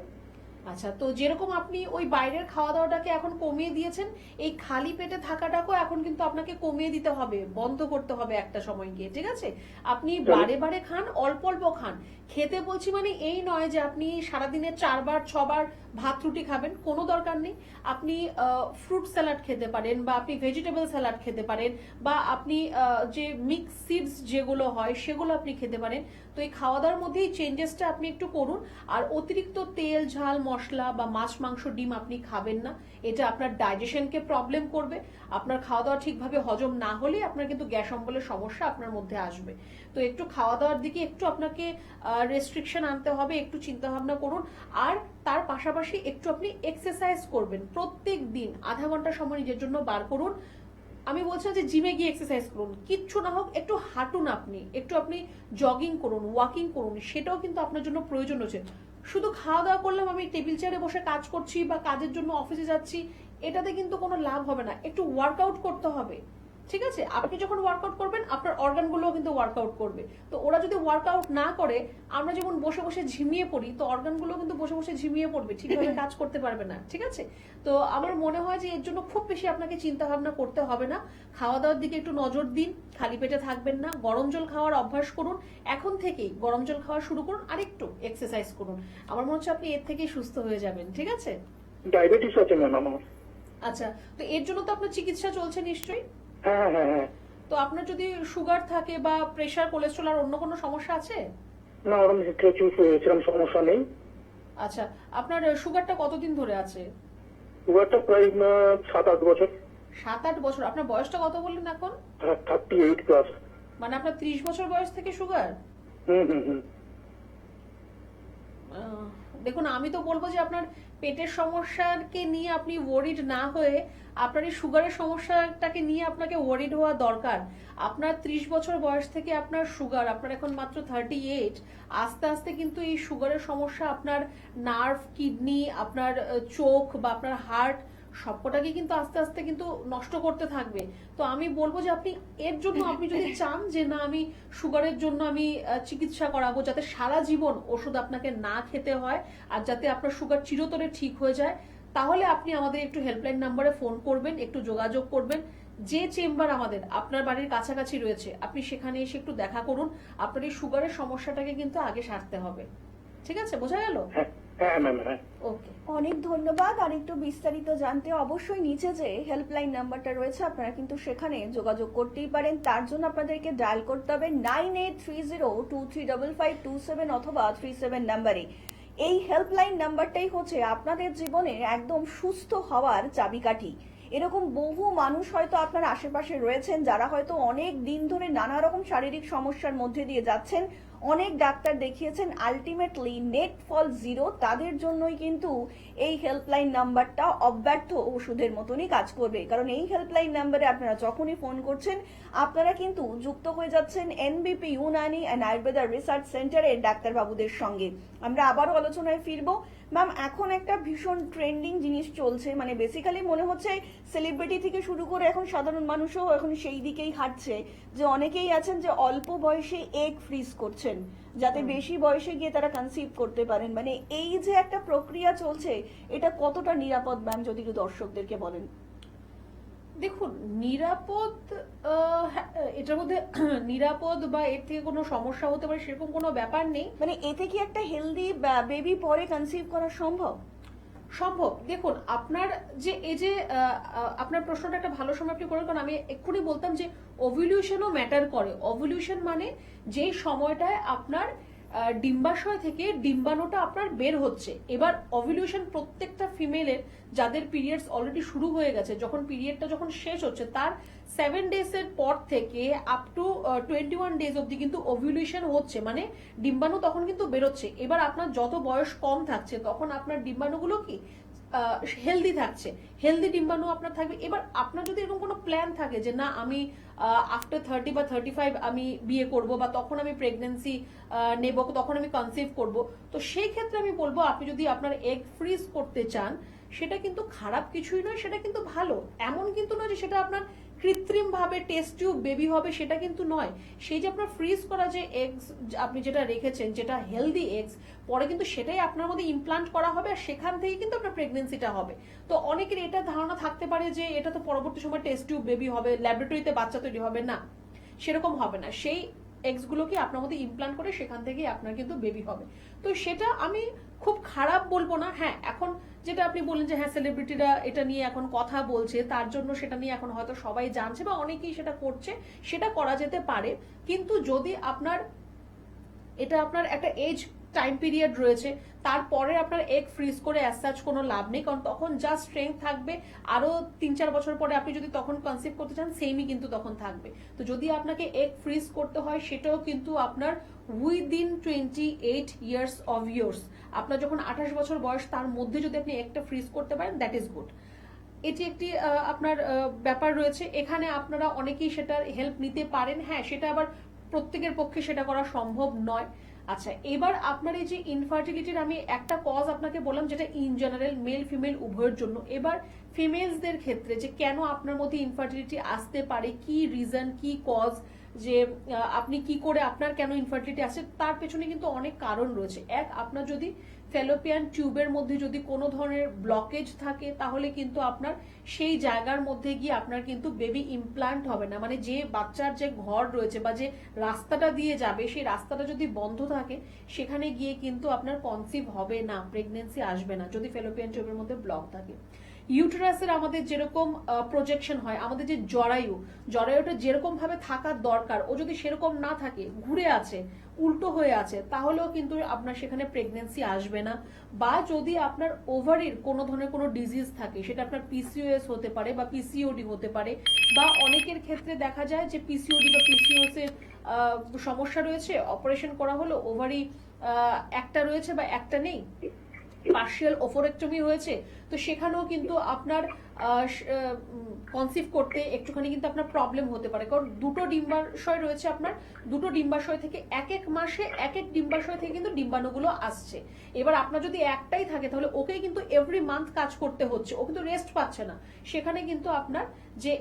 আচ্ছা, তো যেরকম আপনি ওই বাইরের খাওয়া দাওয়াটাকে এখন কমিয়ে দিয়েছেন, এই খালি পেটে থাকাটাকেও এখন কিন্তু আপনাকে কমিয়ে দিতে হবে, বন্ধ করতে হবে একটা সময় গিয়ে, ঠিক আছে? আপনি বারে বারে খান, অল্প অল্প খান। খেতে বলছি মানে এই নয় যে আপনি সারাদিনে 4-6 বার ভাত রুটি খাবেন, কোনো দরকার নেই। আপনি ফ্রুট স্যালাড খেতে পারেন, বা আপনি ভেজিটেবল স্যালাড খেতে পারেন, বা আপনি যে মিক্স সিডস যেগুলো হয় সেগুলো আপনি খেতে পারেন। তো এই খাওয়া দাওয়ার মধ্যে এই চেঞ্জেসটা আপনি একটু করুন। আর অতিরিক্ত তেল ঝাল মশলা বা মাছ মাংস ডিম আপনি খাবেন না, এটা আপনার ডাইজেশনকে প্রবলেম করবে। আপনার খাওয়া দাওয়া ঠিকভাবে হজম না হলে আপনার কিন্তু গ্যাস অম্বলের সমস্যা আপনার মধ্যে আসবে। তো একটু খাওয়া দাওয়ার দিকে একটু আপনাকে রেস্ট্রিকশন আনতে হবে, একটু চিন্তা ভাবনা করুন। আর তার পাশাপাশি একটু আপনি এক্সারসাইজ করবেন, প্রত্যেক দিন আধা ঘন্টা সময় নিজের জন্য বার করুন। আমি বলছি যে জিমে গিয়ে এক্সারসাইজ করুন, কিচ্ছু না হোক একটু হাঁটুন, আপনি জগিং করুন, ওয়াকিং করুন, সেটাও কিন্তু আপনার জন্য প্রয়োজন হচ্ছে। শুধু খাওয়া দাওয়া করলাম, আমি টেবিল চেয়ারে বসে কাজ করছি বা কাজের জন্য অফিসে যাচ্ছি, এটাতে কিন্তু কোনো লাভ হবে না। একটু ওয়ার্কআউট করতে হবে, ঠিক আছে? আপনি যখন ওয়ার্কআউট করবেন আপনার অর্গানগুলোও কিন্তু ওয়ার্কআউট করবে। তো ওরা যদি ওয়ার্কআউট না করে, আমরা যেমন বসে বসে ঝিমিয়ে পড়ি, তো অর্গানগুলো কিন্তু বসে বসে ঝিমিয়ে পড়বে, ঠিকভাবে কাজ করতে পারবে না, ঠিক আছে? তো আমার মনে হয় যে এর জন্য খুব বেশি আপনাকে চিন্তা ভাবনা করতে হবে না। খাওয়া দাওয়ার দিকে একটু নজর দিন, খালি পেটে থাকবেন না, গরম জল খাওয়ার অভ্যাস করুন, এখন থেকেই গরম জল খাওয়া শুরু করুন, আর একটু এক্সারসাইজ করুন। আমার মনে হচ্ছে আপনি এর থেকেই সুস্থ হয়ে যাবেন, ঠিক আছে? ডায়াবেটিস আছে ম্যাম আমার। আচ্ছা, তো এর জন্য তো আপনার চিকিৎসা চলছে নিশ্চয়ই? হ্যাঁ হ্যাঁ হ্যাঁ। তো আপনার যদি সুগার থাকে বা প্রেসার, কোলেস্ট্রল আর অন্য কোনো সমস্যা আছে? না, ওরকম কিছু সেরকম সমস্যা নেই। আচ্ছা, আপনার সুগারটা কতদিন ধরে আছে? সুগারটা প্রায় 7-8 বছর। 7-8 বছর। আপনার বয়সটা কত বললেন এখন? 38+। মানে আপনার 30 বছর বয়স থেকে সুগার? হুম। দেখুন, আমি তো বলবো যে আপনার পেটের সমস্যাকে নিয়ে আপনি ওয়ারিড না হয়ে আপনার এই সুগারের সমস্যাটাকে নিয়ে আপনাকে ওয়ারিড হওয়া দরকার। আপনার 30 বছর বয়স থেকে আপনার সুগার, আপনার এখন মাত্র 38, আস্তে আস্তে কিন্তু এই সুগারের সমস্যা আপনার নার্ভ, কিডনি, আপনার চোখ বা আপনার হার্ট সবকটাকে কিন্তু আস্তে আস্তে কিন্তু নষ্ট করতে থাকবে। তো আমি বলবো যে আপনি এর জন্য, আপনি যদি চান যে না আমি সুগারের জন্য আমি চিকিৎসা করাবো, যাতে সারা জীবন ওষুধ আপনাকে না খেতে হয় আর যাতে আপনার সুগার চিরতরে ঠিক হয়ে যায়, তাহলে আপনি আমাদের একটু হেল্পলাইন নাম্বারে ফোন করবেন, একটু যোগাযোগ করবেন। যে চেম্বার আমাদের আপনার বাড়ির কাছাকাছি রয়েছে, আপনি সেখানে এসে একটু দেখা করুন। আপনার এই সুগারের সমস্যাটাকে কিন্তু আগে সারতে হবে, ঠিক আছে? বোঝা গেল? হ্যাঁ ম্যাম, হ্যাঁ। ওকে, অনেক ধন্যবাদ। আর একটু বিস্তারিত জানতে অবশ্যই নিচে যে হেল্পলাইন নাম্বারটা রয়েছে আপনারা কিন্তু সেখানে যোগাযোগ করতেই পারেন। তার জন্য আপনাদেরকে ডায়াল করতে হবে 9830235527 অথবা 37 নাম্বারে। এই হেল্পলাইন নাম্বারটাই হচ্ছে আপনাদের জীবনে একদম সুস্থ হওয়ার চাবিকাঠি। এরকম বহু মানুষ হয়তো আপনার আশেপাশে রয়েছেন যারা হয়তো অনেক দিন ধরে নানা রকম শারীরিক সমস্যার মধ্যে দিয়ে যাচ্ছেন, অনেক ডাক্তার দেখিয়েছেন, আলটিমেটলি নেট ফল জিরো। তাদের জন্যই কিন্তু এই হেল্পলাইন নাম্বারটা অব্যর্থ ওষুধের মতনই কাজ করবে, কারণ এই হেল্পলাইন নাম্বারে আপনারা যখনই ফোন করছেন আপনারা কিন্তু যুক্ত হয়ে যাচ্ছেন এনবিপি ইউনানি অ্যান্ড আয়ুর্বেদা রিসার্চ সেন্টারের ডাক্তারবাবুদের সঙ্গে। আমরা আবারও আলোচনায় ফিরবো। ম্যাম এখন একটা ভীষণ ট্রেন্ডিং জিনিস চলছে, মানে বেসিক্যালি মনে হচ্ছে সেলিব্রিটি থেকে শুরু করে এখন সাধারণ মানুষও এখন সেই দিকেই হাঁটছে, যে অনেকেই আছেন যে অল্প বয়সে এগ ফ্রিজ করছেন যাতে বেশি বয়সে গিয়ে তারা কনসিভ করতে পারেন। মানে এই যে একটা প্রক্রিয়া চলছে, এটা কতটা নিরাপদ ম্যাম, যদি একটু দর্শকদেরকে বলেন। দেখুন, নিরাপদ, হ্যাঁ, এটার মধ্যে নিরাপদ বা এর থেকে কোনো সমস্যা হতে পারে সেরকম কোনো ব্যাপার নেই। মানে এতে কি একটা হেলদি বেবি পরে কনসিভ করা সম্ভব? সম্ভব। দেখুন, আপনার যে এই যে আপনার প্রশ্নটা একটা ভালো সময় আপনি করেন, কারণ আমি এক্ষুনি বলতাম যে ওভুলেশনও ম্যাটার করে। ওভুলেশন মানে যেই সময়টায় আপনার ডিম্বাশয় থেকে ডিম্বাণুটা আপনার বের হচ্ছে। এবার ওভুলেশন প্রত্যেকটা ফিমেলের যাদের পিরিয়ডস অলরেডি শুরু হয়ে গেছে, যখন পিরিয়ডটা যখন শেষ হচ্ছে তার 7 ডেজ এর পর থেকে আপ টু 21 ডেজ অব্দি কিন্তু ওভুলেশন হচ্ছে, মানে ডিম্বাণু তখন কিন্তু বেরোচ্ছে। এবার আপনার যত বয়স কম থাকছে তখন আপনার ডিম্বাণুগুলো কি হেলদি থাকছে, হেলদি ডিম্বাণু আপনার থাকবে। এবার আপনার যদি এরকম কোনো প্ল্যান থাকে যে না আমি আফটার 30 বা 35 আমি বিয়ে করব বা তখন আমি প্রেগনেন্সি নেব, তখন আমি কনসিভ করব, তো সেই ক্ষেত্রে আমি বলবো আপনি যদি আপনার এগ ফ্রিজ করতে চান সেটা কিন্তু খারাপ কিছুই নয়, সেটা কিন্তু ভালো। এমন কিন্তু নয় যে সেটা আপনার কৃত্রিম ভাবে টেস্ট টিউব বেবি হবে, সেটা কিন্তু নয়। সেই যে আপনার ফ্রিজ করা যে এগস আপনি যেটা রেখেছেন, যেটা হেলদি এগস, পরে কিন্তু সেটাই আপনার মধ্যে ইমপ্লান্ট করা হবে আর সেখান থেকে কিন্তু আপনার প্রেগনেন্সিটা হবে। তো অনেকের এটা ধারণা থাকতে পারে যে এটা তো পরবর্তী সময় টেস্ট টিউব বেবি হবে, ল্যাবরেটরিতে বাচ্চা তৈরি হবে। না, সেরকম হবে না। সেই এগস গুলোকে আপনার মধ্যে ইমপ্লান্ট করে সেখান থেকেই আপনার কিন্তু বেবি হবে। তো সেটা আমি খুব খারাপ বলবো না। হ্যাঁ, এখন যেটা আপনি বললেন যে হ্যাঁ সেলিব্রিটিরা এটা নিয়ে এখন কথা বলছে, তার জন্য সেটা নিয়ে এখন হয়তো সবাই জানছে বা অনেকেই সেটা করছে, সেটা করা যেতে পারে। কিন্তু যদি আপনার এটা আপনার একটা এজ টাইম পিরিয়ড রয়েছে, তারপরে আপনার এগ ফ্রিজ করে অ্যাজ সাচ কোনো লাভ নেই, কারণ তখন যা স্ট্রেংথ থাকবে আরো 3-4 বছর পরে আপনি যদি তখন কনসিভ করতে চান সেমই কিন্তু তখন থাকবে। তো যদি আপনাকে এগ ফ্রিজ করতে হয় সেটাও কিন্তু আপনার উইদিন 28 ইয়ার্স অফ ইয়ার্স, আপনার যখন 28 বছর বয়স তার মধ্যে যদি আপনি একটা ফ্রিজ করতে পারেন দ্যাট ইজ গুড। এটি একটি আপনার ব্যাপার রয়েছে, এখানে আপনারা অনেকেই সেটার হেল্প নিতে পারেন। হ্যাঁ, সেটা আবার প্রত্যেকের পক্ষে সেটা করা সম্ভব নয়। আচ্ছা, এবার আপনার এই যে ইনফার্টিলিটির আমি একটা কজ আপনাকে বললাম যেটা ইন জেনারেল মেল ফিমেল উভয়ের জন্য। এবার ফিমেলসদের ক্ষেত্রে যে কেন আপনার মধ্যে ইনফার্টিলিটি আসতে পারে, কি রিজন, কি কজ, যে আপনি কি করে আপনার কেন ইনফার্টিলিটি আসে, তার পেছনে কিন্তু অনেক কারণ রয়েছে। এক, আপনার যদি ফ্যালোপিয়ান টিউবের মধ্যে যদি কোনো ধরনের ব্লকেজ থাকে তাহলে কিন্তু আপনার সেই জায়গার মধ্যে গিয়ে আপনার কিন্তু বেবি ইমপ্লান্ট হবে না। মানে যে বাচ্চার যে ঘর রয়েছে বা যে রাস্তাটা দিয়ে যাবে সেই রাস্তাটা যদি বন্ধ থাকে সেখানে গিয়ে কিন্তু আপনার কনসিভ হবে না, প্রেগনেন্সি আসবে না যদি ফ্যালোপিয়ান টিউবের মধ্যে ব্লক থাকে। ইউটেরাসের আমাদের যেরকম প্রজেকশন হয়, আমাদের যে জরায়ুটা যেরকম ভাবে থাকার দরকার ও যদি সেরকম না থাকে, ঘুরে আছে, উল্টো হয়ে আছে, তাহলেও কিন্তু আপনার সেখানে প্রেগনেন্সি আসবে না। বা যদি আপনার ওভারির কোনো ধরনের কোনো ডিজিজ থাকে, সেটা আপনার পিসিওএস হতে পারে বা পিসিওডি হতে পারে, বা অনেকের ক্ষেত্রে দেখা যায় যে পিসিওডি বা পিসিওএস এর সমস্যা রয়েছে, অপারেশন করা হলো, ওভারি একটা রয়েছে বা একটা নেই, পার্শিয়াল ওফোরেক্টমি হয়েছে, তো সেখানেও কিন্তু আপনার কনসিভ করতে একটুখানি কিন্তু আপনার প্রবলেম হতে পারে, কারণ দুটো ডিম্বাশয় রয়েছে আপনার, দুটো ডিম্বাশয় থেকে এক এক মাসে এক এক ডিম্বাশয় থেকে কিন্তু ডিম্বাণুগুলো আসছে। এবার আপনার যদি একটাই থাকে তাহলে ওকে কিন্তু এভরি মান্থ কাজ করতে হচ্ছে, ও কিন্তু রেস্ট পাচ্ছে না, সেখানে কিন্তু আপনার যে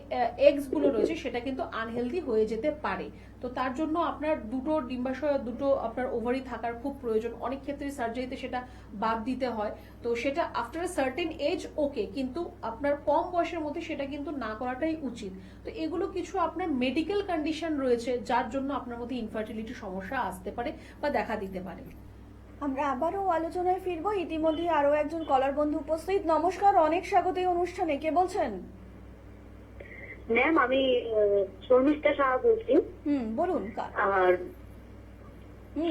এগস গুলো রয়েছে সেটা কিন্তু আনহেলদি হয়ে যেতে পারে। তো তার জন্য আপনার দুটো ডিম্বাশয়, দুটো আপনার ওভারি থাকার খুব প্রয়োজন। অনেক ক্ষেত্রে সার্জারিতে সেটা বাদ দিতে হয়, তো সেটা আফটার আ সার্টেন এজ ওকে, কিন্তু আপনার কম বয়সের মধ্যে সেটা কিন্তু না করাটাই উচিত। তো এগুলো কিছু আপনার মেডিকেল কন্ডিশন রয়েছে যার জন্য আপনার মধ্যে ইনফার্টিলিটি সমস্যা আসতে পারে বা দেখা দিতে পারে। আমরা আবারও আলোচনায় ফিরবো, ইতিমধ্যে আরো একজন কলার বন্ধু উপস্থিত। নমস্কার, অনেক স্বাগত এই অনুষ্ঠানে। কে বলছেন? ম্যাম, আমি শর্মিষ্ঠা সাহা বলছি। বলুন। আর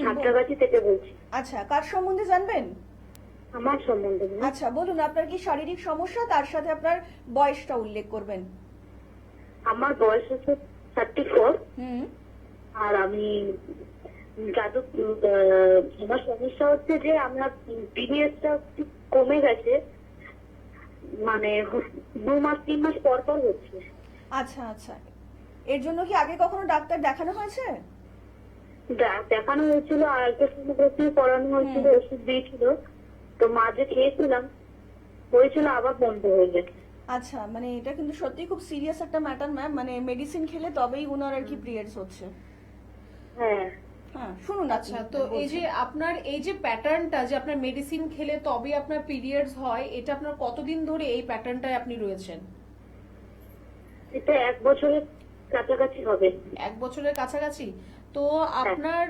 সাঁতরাগাছি থেকে বলছি। আচ্ছা, কার সম্বন্ধে জানবেন? আমার সম্বন্ধে। আচ্ছা বলুন, আপনার কি শারীরিক সমস্যা, তার সাথে আপনার বয়সটা উল্লেখ করবেন। আমার বয়স হচ্ছে 34। আর আমি আমার সমস্যা হচ্ছে যে আমার পিরিয়ডটা কমে গেছে, মানে 2 মাস 3 মাস পর পর হচ্ছে। আচ্ছা আচ্ছা, এর জন্য কি আগে কখনো ডাক্তার দেখানো হয়েছে? দেখানো হয়েছিল, আর একটা সোনোগ্রাফি করানো হয়েছিল, ওষুধ দিয়েছিল, তো মাঝে খেয়েছিলাম, হয়েছিল আবার বন্ধ হয়ে যায়। আচ্ছা, মানে এটা কিন্তু সত্যি খুব সিরিয়াস একটা ম্যাটার ম্যাম, মানে মেডিসিন খেলে তবেই ওনার আর কি পিরিয়ডস হচ্ছে। হ্যাঁ। হ্যাঁ, শুনুন। আচ্ছা, তো এই যে আপনার এই যে প্যাটার্নটা, যে আপনার মেডিসিন খেলে তবে আপনার পিরিয়ডস হয়, এটা আপনার কতদিন ধরে এই প্যাটার্নটায় আপনি রয়েছেন? এটা 1 বছরের কাছাকাছি হবে। 1 বছরের কাছাকাছি। তো আপনার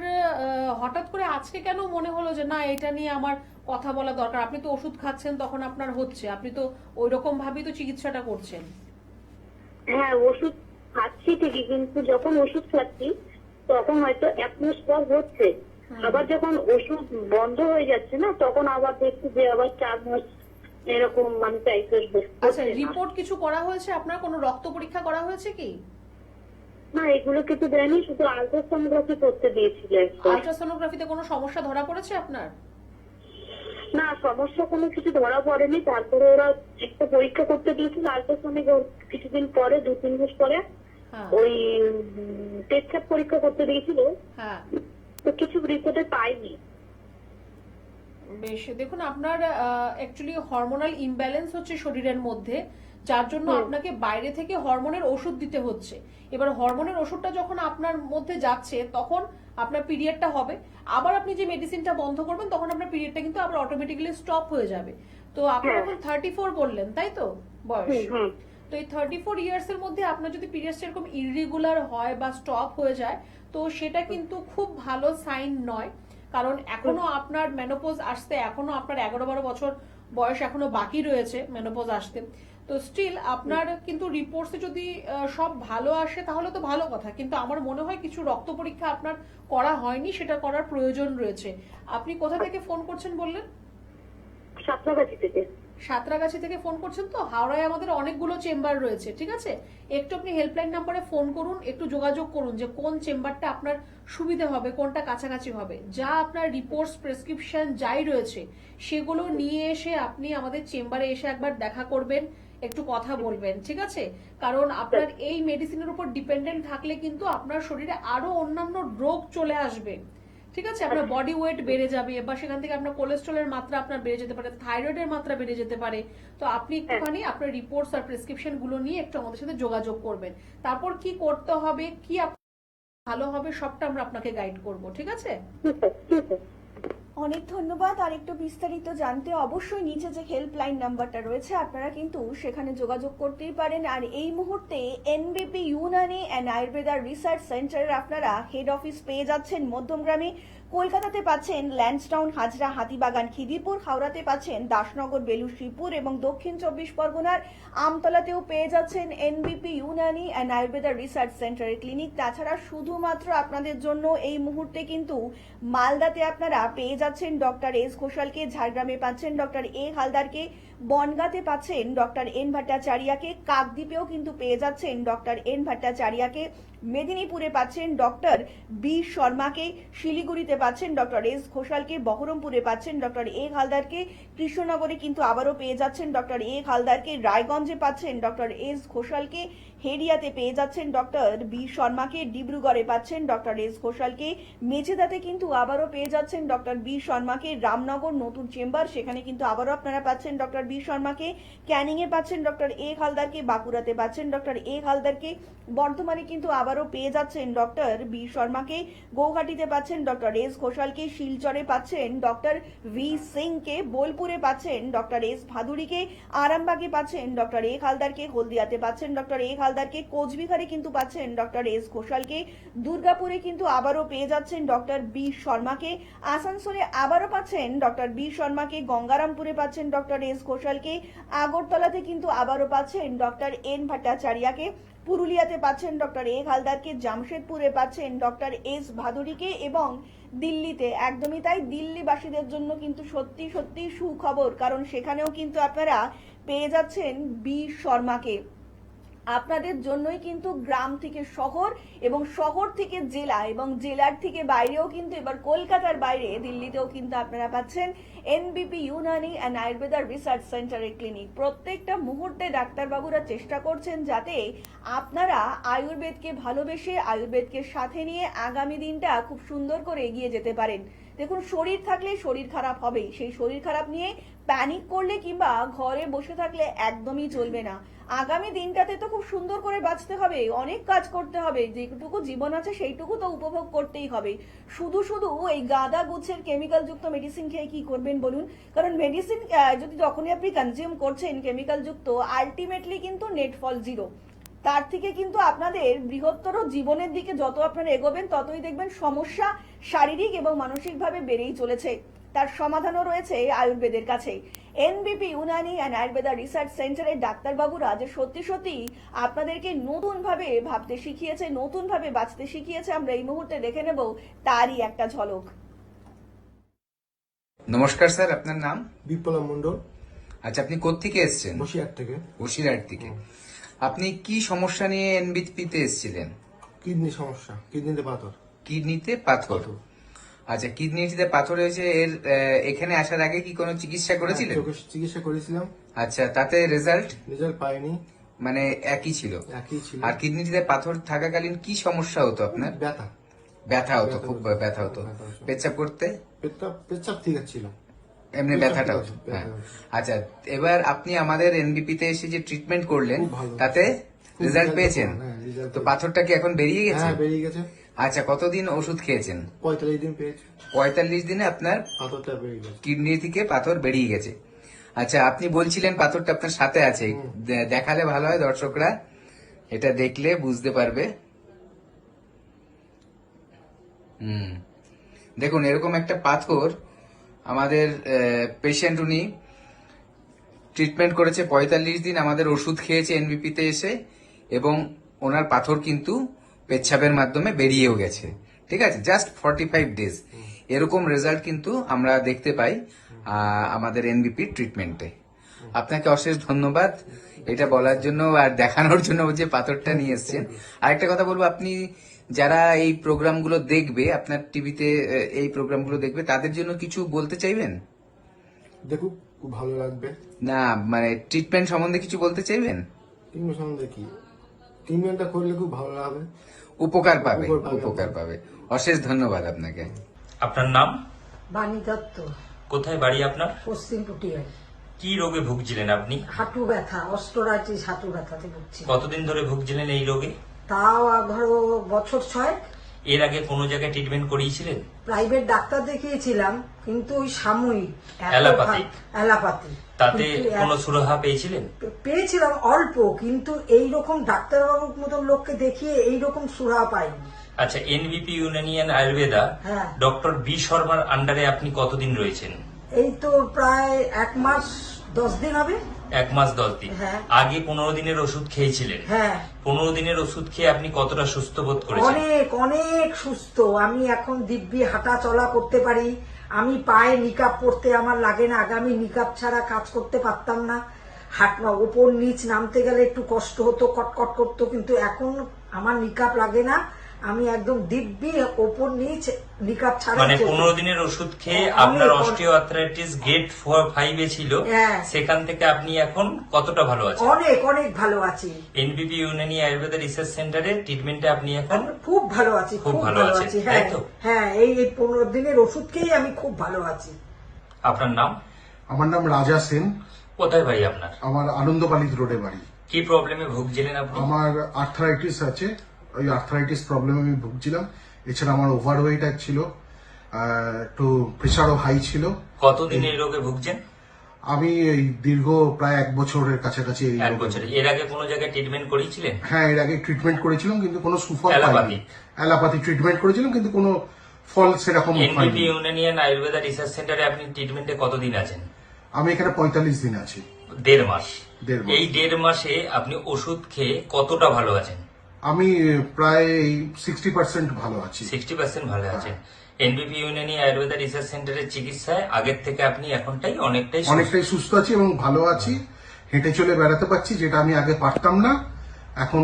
হঠাৎ করে আজকে কেন মনে হলো যে না, এটা নিয়ে আমার কথা বলা দরকার? আপনি তো ওষুধ খাচ্ছেন, তখন আপনার হচ্ছে, আপনি তো ওই রকম ভাবেই তো চিকিৎসাটা করছেন। হ্যাঁ, ওষুধ খাচ্ছি ঠিকই, কিন্তু যখন ওষুধ খাচ্ছি তখন হয়তো 1 মাস পর হচ্ছে, আবার যখন ওষুধ বন্ধ হয়ে যাচ্ছে না, তখন আবার দেখছি যে আবার 4 মাস এরকম মানে টাইফয়েড আচ্ছা, রিপোর্ট কিছু করা হয়েছে আপনার? কোনো রক্ত পরীক্ষা করা হয়েছে কি? না, এগুলো কিছু দেয়নি, শুধু আলট্রাসোনোগ্রাফি করতে দিয়েছিল একবার। আল্ট্রাসোনোগ্রাফিতে কোনো সমস্যা ধরা পড়েছে আপনার? না, সমস্যা কোনো কিছু ধরা পড়েনি। তারপরে ওরা একটা পরীক্ষা করতে দিয়েছিল আলট্রাসোনিক, কিছুদিন পরে 2-3 মাস পরে হ্যাঁ ওই পেটছাপ পরীক্ষা করতে দিয়েছিল, হ্যাঁ। তো কিছু রিপোর্টে পাইনি। বেশ, দেখুন আপনার অ্যাকচুয়ালি হরমোনাল ইমব্যালেন্স হচ্ছে শরীরের মধ্যে, যার জন্য আপনাকে বাইরে থেকে হরমোনের ওষুধ দিতে হচ্ছে। এবার হরমোনের ওষুধটা যখন আপনার মধ্যে যাচ্ছে, তখন আপনার পিরিয়ডটা হবে। আবার আপনি যে মেডিসিনটা বন্ধ করবেন, তখন আপনার পিরিয়ডটা কিন্তু আবার অটোমেটিক্যালি স্টপ হয়ে যাবে। তো আপনার এখন 34 বললেন, তাই তো বয়স? তো এই 34 ইয়ার্স এর মধ্যে আপনার যদি পিরিয়ডস এরকম ইররেগুলার হয় বা স্টপ হয়ে যায়, তো সেটা কিন্তু খুব ভালো সাইন নয়। কারণ এখনো আপনার মেনোপজ আসতে এখনো আপনার 11-12 বছর বয়স এখনো বাকি রয়েছে মেনোপজ আসতে। তো স্টিল আপনার কিন্তু রিপোর্টসে যদি সব ভালো আসে তাহলে তো ভালো কথা, কিন্তু আমার মনে হয় কিছু রক্ত পরীক্ষা আপনার করা হয়নি, সেটা করার প্রয়োজন রয়েছে। আপনি কোথা থেকে ফোন করছেন বললেন? সাঁতরাগাছি থেকে। সাঁতরাগাছি থেকে ফোন করছেন। তো হাওড়ায় আমাদের অনেকগুলো চেম্বার রয়েছে, ঠিক আছে? একটু আপনি হেল্পলাইন নাম্বারে ফোন করুন, একটু যোগাযোগ করুন যে কোন চেম্বারটা আপনার সুবিধা হবে, কোনটা কাছাকাছি হবে। যা আপনার রিপোর্টস, প্রেসক্রিপশন যাই রয়েছে সেগুলো নিয়ে এসে আপনি আমাদের চেম্বারে এসে একবার দেখা করবেন, একটু কথা বলবেন, ঠিক আছে? কারণ আপনার এই মেডিসিনের উপর ডিপেন্ডেন্ট থাকলে কিন্তু আপনার শরীরে আরো অন্যান্য রোগ চলে আসবে, ঠিক আছে? আপনার বডি ওয়েট বেড়ে যাবে, বা সেখান থেকে আপনার কোলেস্ট্রলের মাত্রা আপনার বেড়ে যেতে পারে, থাইরয়েডের মাত্রা বেড়ে যেতে পারে। তো আপনি একটুখানি আপনার রিপোর্টস আর প্রেসক্রিপশন গুলো নিয়ে একটু আমাদের সাথে যোগাযোগ করবেন। তারপর কি করতে হবে, কি ভালো হবে, সবটা আমরা আপনাকে গাইড করব, ঠিক আছে? অনেক ধন্যবাদ। আর একটু বিস্তারিত জানতে অবশ্যই নিচে যে হেল্পলাইন নাম্বারটা রয়েছে আপনারা কিন্তু সেখানে যোগাযোগ করতেই পারেন। আর এই মুহূর্তে এনবিপি ইউনানি অ্যান্ড আয়ুর্বেদা রিসার্চ সেন্টারের আপনারা হেড অফিস পেয়ে যাচ্ছেন মধ্যমগ্রামে, কলকাতাতে পাচ্ছেন ল্যান্সডাউন, হাজরা, হাতিবাগান, খিদিরপুর, হাওড়াতে পাচ্ছেন দাসনগর, বেলুর, শ্রীপুর এবং দক্ষিণ 24 পরগনার আমতলাতেও পেয়ে যাচ্ছেন এনবিপি ইউনানি অ্যান্ড আয়ুর্বেদা রিসার্চ সেন্টারের ক্লিনিক। তাছাড়া শুধুমাত্র আপনাদের জন্য এই মুহূর্তে কিন্তু মালদাতে আপনারা পেয়ে যাচ্ছেন ডক্টর এস ঘোষালকে, ঝাড়গ্রামে পাচ্ছেন ডক্টর এ হালদারকে, বনগাঁতে পাচ্ছেন ডক্টর এন ভট্টাচার্যকে, কাকদ্বীপেও কিন্তু পেয়ে যাচ্ছেন ডক্টর এন ভট্টাচার্যকে, মেদিনীপুরে পাচ্ছেন ডক্টর বি শর্মাকে, শিলিগুড়িতে পাচ্ছেন ডক্টর এস ঘোষালকে, বহরমপুরে পাচ্ছেন ডক্টর এ হালদারকে, কৃষ্ণনগরে কিন্তু আবারও পেয়ে যাচ্ছেন ডক্টর এ হালদারকে, রায়গঞ্জে পাচ্ছেন ডক্টর এস ঘোষালকে, হেরিয়াতে পেয়ে যাচ্ছেন ডক্টর বি শর্মাকে, ডিব্রুগড়ে পাচ্ছেন ডক্টর এস ঘোষালকে, মেচেদাতে কিন্তু আবারও পেয়ে যাচ্ছেন ডক্টর বি শর্মাকে, রামনগর নতুন চেম্বার সেখানে কিন্তু আবারও আপনারা পাচ্ছেন ডক্টর বি শর্মাকে, ক্যানিং এ পাচ্ছেন ডক্টর এ হালদারকে, বাঁকুড়াতে পাচ্ছেন ডক্টর এ হালদারকে, বর্ধমানে কিন্তু আবারও পেয়ে যাচ্ছেন ডক্টর বি শর্মাকে, গৌহাটিতে পাচ্ছেন ডক্টর এস ঘোষালকে, শিলচরে পাচ্ছেন ডক্টর ভি সিংকে, বোলপুরে পাচ্ছেন ডক্টর এস ভাদুরীকে, আরামবাগে পাচ্ছেন ডক্টর এ হালদারকে, হলদিয়াতে পাচ্ছেন ডক্টর এ হালদারকে, কোচবিহারে কিন্তু পাচ্ছেন ডক্টর এস ঘোষালকে, দুর্গাপুরে কিন্তু আবারও পেয়ে যাচ্ছেন ডক্টর বি শর্মাকে, আসানসোলে আবারও পাচ্ছেন ডক্টর বি শর্মাকে, গঙ্গারামপুরে পাচ্ছেন ডক্টর এস ঘোষালকে, আগরতলাতে কিন্তু আবারও পাচ্ছেন ডক্টর এন ভট্টাচার্যকে, পুরুলিয়াতে পাচ্ছেন ডক্টর এ হালদারকে, জামশেদপুরে পাচ্ছেন ডক্টর এস ভাদুরীকে এবং দিল্লিতে একদমই তাই, দিল্লিবাসীদের জন্য কিন্তু সত্যি সত্যি সুখবর, কারণ সেখানেও কিন্তু আপনারা পেয়ে যাচ্ছেন বি শর্মাকে। আপনাদের জন্যই কিন্তু গ্রাম থেকে শহর এবং শহর থেকে জেলা এবং জেলার থেকে বাইরেও কিন্তু এবার কলকাতার বাইরে দিল্লিতেও কিন্তু আপনারা পাচ্ছেন এনবিপি ইউনানি অ্যান্ড আয়ুর্বেদা রিসার্চ সেন্টারের ক্লিনিক। প্রত্যেকটা মুহূর্তে ডাক্তারবাবুরা চেষ্টা করছেন যাতে আপনারা আয়ুর্বেদকে ভালোবেসে আয়ুর্বেদকে সাথে নিয়ে আগামী দিনটা খুব সুন্দর করে এগিয়ে যেতে পারেন। দেখুন, শরীর থাকলে শরীর খারাপ হবেই, সেই শরীর খারাপ নিয়ে প্যানিক করলে কিংবা ঘরে বসে থাকলে একদমই চলবে না। আগামী দিনটাতে তো খুব সুন্দর করে বাঁচতে হবে, অনেক কাজ করতে হবে, যেটুকু জীবন আছে সেইটুকু তো উপভোগ করতেই হবে। শুধু শুধু এই গাদা গুছের কেমিক্যাল যুক্ত মেডিসিন খেয়ে কি করবেন বলুন? কারণ মেডিসিন যদি যখনই আপনি কনজিউম করছেন কেমিক্যাল যুক্ত, আলটিমেটলি কিন্তু নেট ফল জিরো। তার থেকে কিন্তু আপনাদের বৃহত্তর জীবনের দিকে যত আপনারা এগোবেন ততই দেখবেন সমস্যা শারীরিক এবং মানসিকভাবে বেড়েই চলেছে। তার সমাধানও রয়েছে আয়ুর্বেদের কাছে। এনবিপি ইউনানি অ্যান্ড আয়ুর্বেদা রিসার্চ সেন্টারের ডাক্তারবাবুরা যে সত্যি সত্যি আপনাদেরকে নতুন ভাবে ভাবতে শিখিয়েছে, নতুন ভাবে বাঁচতে শিখিয়েছে, আমরা এই মুহূর্তে দেখে নেব তারই একটা ঝলক। নমস্কার স্যার, আপনার নাম? বিপ্লব মন্ডল, আচ্ছা, আপনি কোত্থেকে এসেছেন? বসিরহাট থেকে। বসিরহাট থেকে। আপনি কি সমস্যা নিয়ে এনবিপিতে এসেছিলেন? কিডনি সমস্যা, কিডনিতে পাথর। কিডনিতে পাথর। আচ্ছা, কিডনিতে পাথর হয়েছে। এর এখানে আসার আগে কি কোনো চিকিৎসা করেছিলেন? চোখের চিকিৎসা করেছিলাম, আচ্ছা, তাতে রেজাল্ট রেজাল্ট পাইনি, মানে একই ছিল? একই ছিল। আর কিডনিতে পাথর থাকাকালীন কি সমস্যা হতো আপনার? ব্যথা, ব্যথা হতো, খুব ব্যথা হতো। পেচ্ছাপ করতে? পেচ্ছাপ ঠিক ছিল, এমনি ব্যথাটা হতো। ব্যথা হ্যাঁ, হতো। আচ্ছা, এবার আপনি আমাদের এনবিপিতে এসে যে ট্রিটমেন্ট করলেন খুব ভালো। তাতে খুব রেজাল্ট result পেয়েছেন? হ্যাঁ, result তো পেয়েছি। পাথরটা কি এখন বেরিয়ে গেছে? হ্যাঁ, বেরিয়ে গেছে। আচ্ছা, কতদিন ওষুধ খেয়েছেন? 45 দিন পেয়েছি, 45 দিনে আপনার পাথরটা বেরিয়ে গেছে। কিডনি থেকে পাথর বেরিয়ে গেছে। আচ্ছা, আপনি বলছিলেন পাথরটা আপনার সাথে আছে, দেখালে ভালো হয়, দর্শকরা এটা দেখলে বুঝতে পারবে। দেখুন, এরকম একটা পাথর আমাদের পেশেন্ট, উনি ট্রিটমেন্ট করেছে 45 দিন, আমাদের ওষুধ খেয়েছে এনবিপিতে এসে, এবং ওনার পাথর কিন্তু পেচ্ছাপের মাধ্যমে বেরিয়েও গেছে। ঠিক আছে, জাস্ট 45 ডেজ। এরকম রেজাল্ট কিন্তু আমরা দেখতে পাই আমাদের এনবিপি ট্রিটমেন্টে। আপনাকে অশেষ ধন্যবাদ এটা বলার জন্য আর দেখানোর জন্য যে পাথরটা নিয়ে এসেছেন। আরেকটা কথা বলবো, আপনি যারা এই প্রোগ্রামগুলো দেখবে, আপনার টিভিতে এই প্রোগ্রামগুলো দেখবে, তাদের জন্য কিছু বলতে চাইবেন? দেখুক, খুব ভালো লাগবে। না, মানে ট্রিটমেন্ট সম্বন্ধে কিছু বলতে চাইবেন? ট্রিটমেন্ট সম্বন্ধে কি, ট্রিটমেন্টটা করলে খুব ভালো লাগবে, উপকার পাবে, উপকার পাবে। উপকার পাবে। অশেষ ধন্যবাদ আপনাকে। আপনার নাম? বাণী দত্ত, কোথায় বাড়ি আপনার? পশ্চিম পুটিয়ায়। কি রোগে ভুগছিলেন আপনি? হাঁটু ব্যথা, অস্টোরাইটিস হাঁটু ব্যথাতে ভুগছি। কতদিন ধরে ভুগছিলেন এই রোগে? তাও ধরো বছর 6। এর আগে কোনো জায়গায় ট্রিটমেন্ট করিয়েছিলেন? প্রাইভেট ডাক্তার দেখিয়েছিলাম, কিন্তু ওই সাময়িক এত অ্যালোপ্যাথিক? অ্যালোপ্যাথি। তাতে কিন্তু কোনো সুরাহা পেয়েছিলেন? পেয়েছিলাম অল্প, কিন্তু এইরকম ডাক্তারবাবুর মতন লোককে দেখিয়ে এইরকম সুরা পাইনি। আচ্ছা, এনবিপি ইউনানিয়ান আয়ুর্বেদা হ্যাঁ। ডক্টর বি শর্মার আন্ডারে আপনি কতদিন রয়েছেন? এই তো প্রায় 1 মাস 10 দিন হবে। 1 মাস 10 দিন। হ্যাঁ। আগে 15 দিনের ওষুধ খেয়েছিলেন? হ্যাঁ, 15 দিনের ওষুধ খেয়ে আপনি কতটা সুস্থ বোধ করেছেন? অনেক অনেক সুস্থ। আমি এখন দিব্যি হাঁটা চলা করতে পারি। আমি পায়ে নিকাপ পরতে আমার লাগে না, আগে আমি নিকাপ ছাড়া কাজ করতে পারতাম না। ওপর নিচ নামতে গেলে একটু কষ্ট হতো, কটকট করতো, কিন্তু এখন আমার নিকাপ লাগে না। আমি একদম দিব্যি ওপর নিচ নিকাপ ছাড়া মানে চলতে 15 দিনের ওষুধ খেয়ে অনেক, আপনার অনেক। অস্টিও আর্থ্রাইটিস গ্রেড 5 এ ছিল, হ্যাঁ। সেখান থেকে আপনি এখন কতটা ভালো আছেন? অনেক অনেক ভালো আছি। এনবিপি ইউনানি আয়ুর্বেদা রিসার্চ সেন্টারে ট্রিটমেন্টে আপনি এখন খুব ভালো আছি, খুব খুব ভালো ভালো আছেন, আছি। তাই হ্যাঁ তো? হ্যাঁ, এই 15 দিনের ওষুধ খেয়ে আমি খুব ভালো আছি। আপনার নাম? আমার নাম রাজা সেন, কোথায় বাড়ি আপনার? আমার আনন্দপালিত রোডে বাড়ি। কি প্রবলেমে ভুগছিলেন আপনি? আমার আর্থারাইটিস আছে, ওই আর্থারাইটিস প্রবলেমে আমি ভুগছিলাম। এছাড়া আমার ওভারওয়েট ছিল, একটু প্রেশারও হাই ছিল। কতদিন এই রোগে ভুগছেন? আমি এই দীর্ঘ প্রায় 1 বছরের কাছাকাছি এই 1 রোগে বছর। এর আগে কোনো জায়গায় ট্রিটমেন্ট করিয়েছিলেন? হ্যাঁ, এর আগে ট্রিটমেন্ট করেছিলাম, কিন্তু কোনো সুফল পাইনি। অ্যালোপ্যাথি? অ্যালোপ্যাথি ট্রিটমেন্ট করেছিলাম, কিন্তু কোনো ফল সেরকম এনবিপি হয়নি। ইউনানিয়ান আয়ুর্বেদা রিসার্চ সেন্টারে আপনি ট্রিটমেন্টে কতদিন আছেন? আমি এখানে 45 দিন আছি। 1.5 মাস। 1.5 মাস। এই 1.5 মাসে আপনি ওষুধ খেয়ে কতটা ভালো আছেন? আমি প্রায় 60% ভালো আছি। 60% ভালো আছেন। এনবিপি ইউনানি আয়ুর্বেদা রিসার্চ সেন্টারের চিকিৎসায় আগের থেকে আপনি এখনটাই অনেকটাই সুস্থ। অনেকটাই সুস্থ আছি এবং ভালো আছি। হেঁটে চলে বেড়াতে পারছি, যেটা আমি আগে পারতাম না। এখন